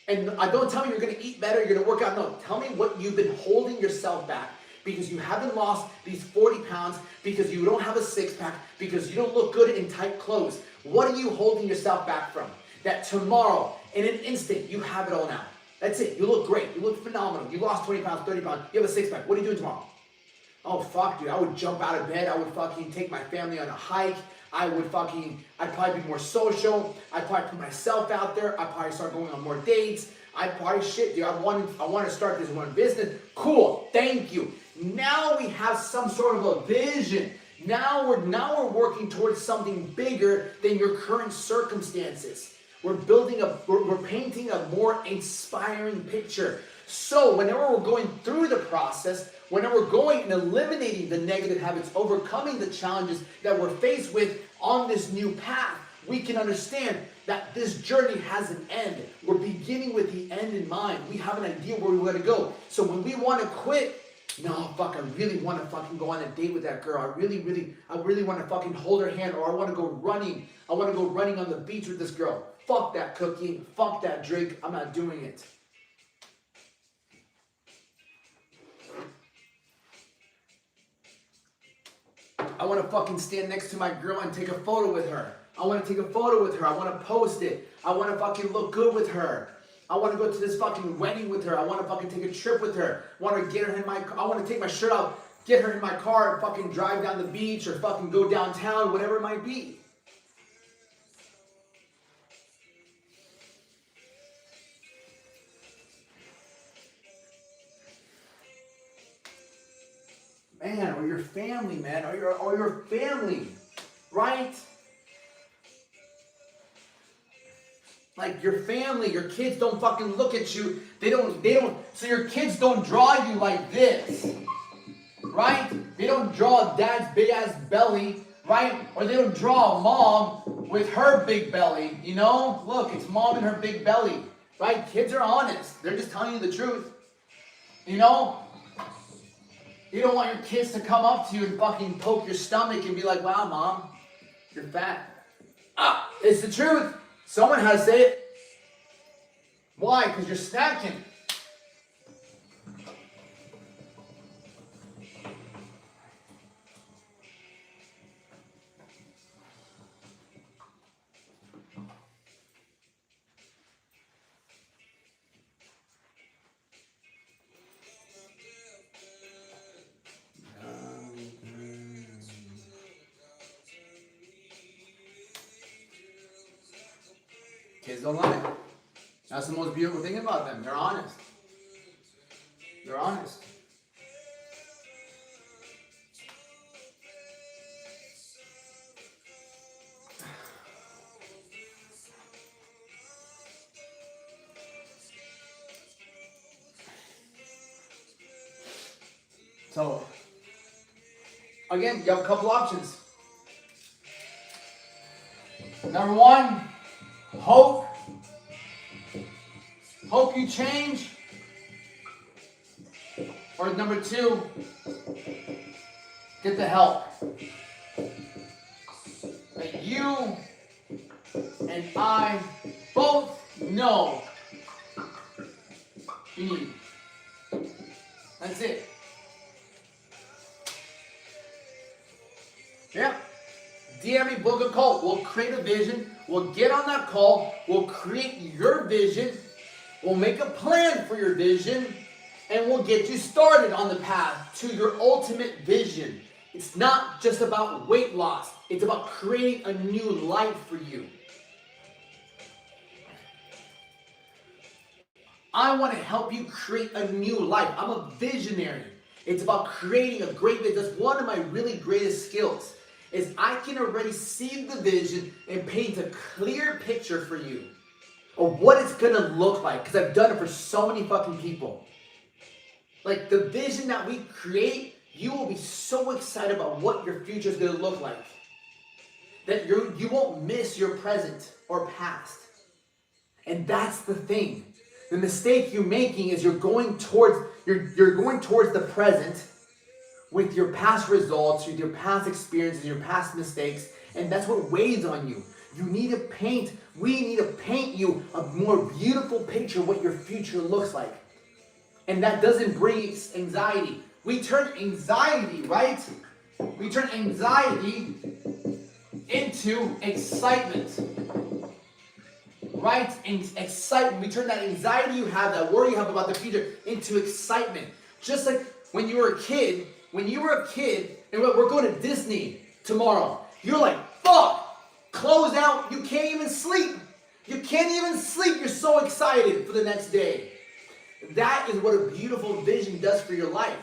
And don't tell me you're going to eat better, you're going to work out. No, tell me what you've been holding yourself back because you haven't lost these 40 pounds, because you don't have a six-pack, because you don't look good in tight clothes. What are you holding yourself back from? That tomorrow, in an instant, you have it all now. That's it. You look great. You look phenomenal. You lost 20 pounds, 30 pounds. You have a six-pack. What are you doing tomorrow? Oh, fuck, dude. I would jump out of bed. I would fucking take my family on a hike. I'd probably be more social. I'd probably put myself out there. I'd probably start going on more dates. I'd probably shit, dude. I want to start this one business. Cool. Thank you. Now we have some sort of a vision. Now we're working towards something bigger than your current circumstances. We're painting a more inspiring picture. So whenever we're going through the process, whenever we're going and eliminating the negative habits, overcoming the challenges that we're faced with on this new path, we can understand that this journey has an end. We're beginning with the end in mind. We have an idea where we want to go. So when we want to quit, no, fuck, I really want to fucking go on a date with that girl. I really want to fucking hold her hand, or I want to go running. I want to go running on the beach with this girl. Fuck that cookie. Fuck that drink. I'm not doing it. I want to fucking stand next to my girl and take a photo with her. I want to take a photo with her. I want to post it. I want to fucking look good with her. I want to go to this fucking wedding with her. I want to fucking take a trip with her. I want to get her in my car. I want to take my shirt off, get her in my car, and fucking drive down the beach or fucking go downtown, whatever it might be. Man, or your family, man, or your family, right? Like your family, your kids don't fucking look at you. They don't, so your kids don't draw you like this, right? They don't draw dad's big ass belly, right? Or they don't draw mom with her big belly, you know? Look, it's mom and her big belly, right? Kids are honest. They're just telling you the truth, you know? You don't want your kids to come up to you and fucking poke your stomach and be like, wow, mom, you're fat. It's the truth. Someone has to say it. Why? Because you're snacking. Kids don't lie. That's the most beautiful thing about them. They're honest. They're honest. So, again, you have a couple options. Number one, hope. Hope you change. Or number two, get the help that you and I both know you need. That's it. Yeah. DM me, book a call. We'll create a vision. We'll get on that call. We'll create your vision. We'll make a plan for your vision. And we'll get you started on the path to your ultimate vision. It's not just about weight loss. It's about creating a new life for you. I want to help you create a new life. I'm a visionary. It's about creating a great vision. That's one of my really greatest skills. Is I can already see the vision and paint a clear picture for you of what it's going to look like. Because I've done it for so many fucking people. Like the vision that we create, you will be so excited about what your future is going to look like. That you won't miss your present or past. And that's the thing. The mistake you're making is you're going towards the present with your past results, with your past experiences, your past mistakes, and that's what weighs on you. We need to paint you a more beautiful picture of what your future looks like. And that doesn't bring anxiety. We turn anxiety, right? We turn anxiety into excitement. Right? Excitement. We turn that anxiety you have, that worry you have about the future, into excitement. Just like when you were a kid, and we're going to Disney tomorrow, you're like, fuck, close out, you can't even sleep. You can't even sleep, you're so excited for the next day. That is what a beautiful vision does for your life.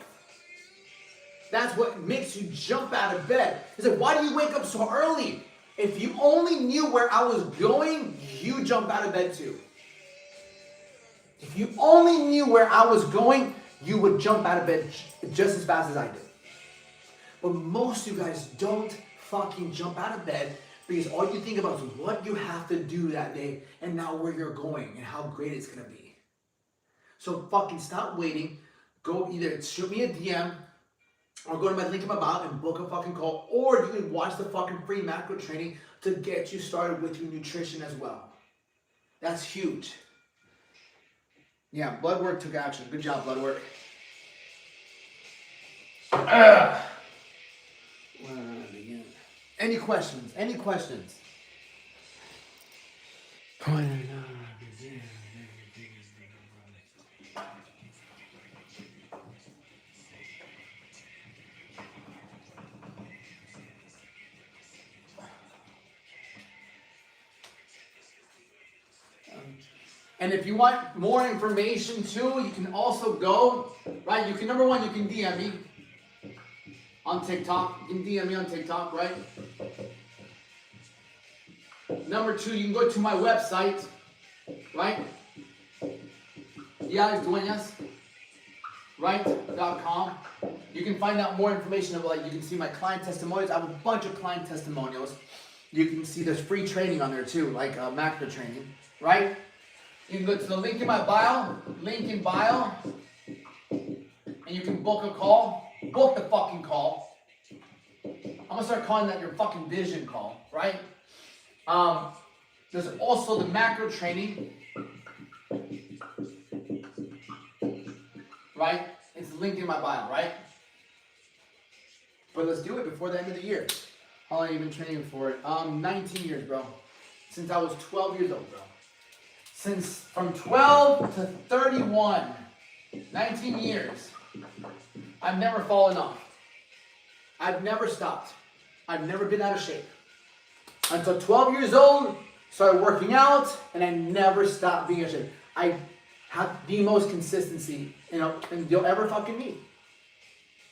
That's what makes you jump out of bed. It's like, why do you wake up so early? If you only knew where I was going, you jump out of bed too. If you only knew where I was going, you would jump out of bed just as fast as I did. But most of you guys don't fucking jump out of bed because all you think about is what you have to do that day and now where you're going and how great it's going to be. So fucking stop waiting. Go either shoot me a DM or go to my link in my bio and book a fucking call, or you can watch the fucking free macro training to get you started with your nutrition as well. That's huge. Yeah, blood work took action. Good job, blood work. Where do I begin? Any questions? Any questions? And if you want more information too, you can also go, right? You can, number one, you can DM me on TikTok. You can DM me on TikTok, right? Number two, you can go to my website, right? YalesDueñas, right.com. You can find out more information about, like, you can see my client testimonials. I have a bunch of client testimonials. You can see there's free training on there too, like macro training, right? You can go to the link in my bio, and you can book a call. Book the fucking call. I'm gonna start calling that your fucking vision call, right? There's also the macro training, right? It's linked in my bio, right? But let's do it before the end of the year. How long have you been training for it? 19 years, bro. Since I was 12 years old, bro. Since from 12 to 31, 19 years. I've never fallen off. I've never stopped. I've never been out of shape. Until 12 years old, started working out, and I never stopped being out of shape. I have the most consistency, and you'll ever fucking meet.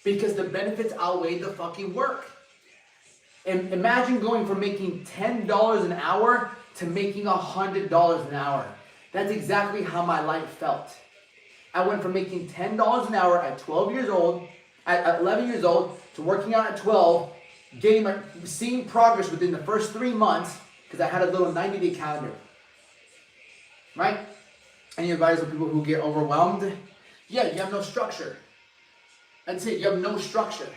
Because the benefits outweigh the fucking work. And imagine going from making $10 an hour to making $100 an hour. That's exactly how my life felt. I went from making $10 an hour at 12 years old, at 11 years old, to working out at 12, seeing progress within the first 3 months, because I had a little 90-day calendar. Right? Any advice for people who get overwhelmed? Yeah, you have no structure. That's it. You have no structure.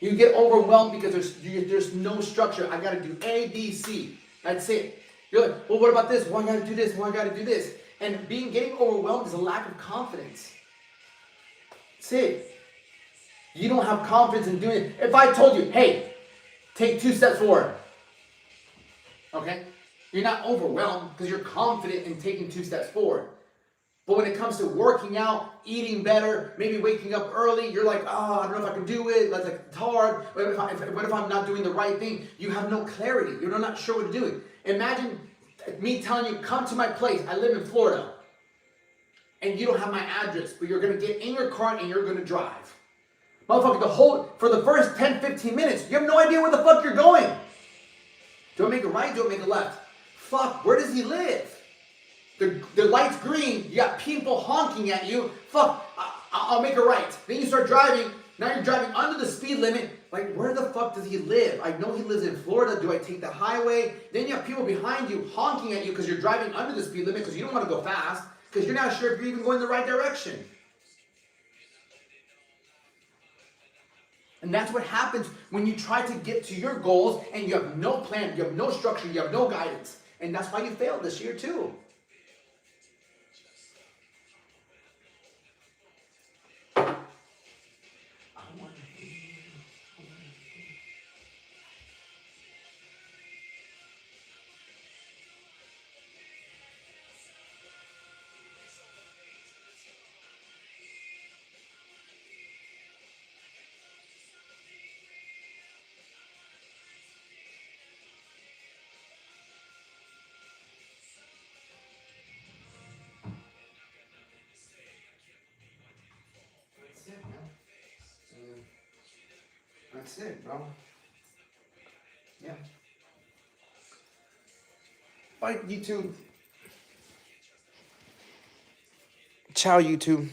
You get overwhelmed because there's no structure. I got to do A, B, C. That's it. You're like, well, what about this? Well, I got to do this. Well, I got to do this. And getting overwhelmed is a lack of confidence. That's it. You don't have confidence in doing it. If I told you, hey, take 2 steps forward. Okay? You're not overwhelmed because you're confident in taking 2 steps forward. But when it comes to working out, eating better, maybe waking up early, you're like, oh, I don't know if I can do it. Like, it's hard. What if I'm not doing the right thing? You have no clarity. You're not sure what to do. Imagine me telling you, come to my place. I live in Florida. And you don't have my address, but you're going to get in your car and you're going to drive. Motherfucker, for the first 10, 15 minutes, you have no idea where the fuck you're going. Do I make a right? Do I make a left? Fuck, where does he live? The light's green, you got people honking at you. Fuck, I'll make a right. Then you start driving. Now you're driving under the speed limit. Like, where the fuck does he live? I know he lives in Florida. Do I take the highway? Then you have people behind you honking at you because you're driving under the speed limit because you don't want to go fast because you're not sure if you're even going the right direction. And that's what happens when you try to get to your goals and you have no plan, you have no structure, you have no guidance. And that's why you failed this year too. That's it, bro. Yeah. Bye, YouTube. Ciao, YouTube.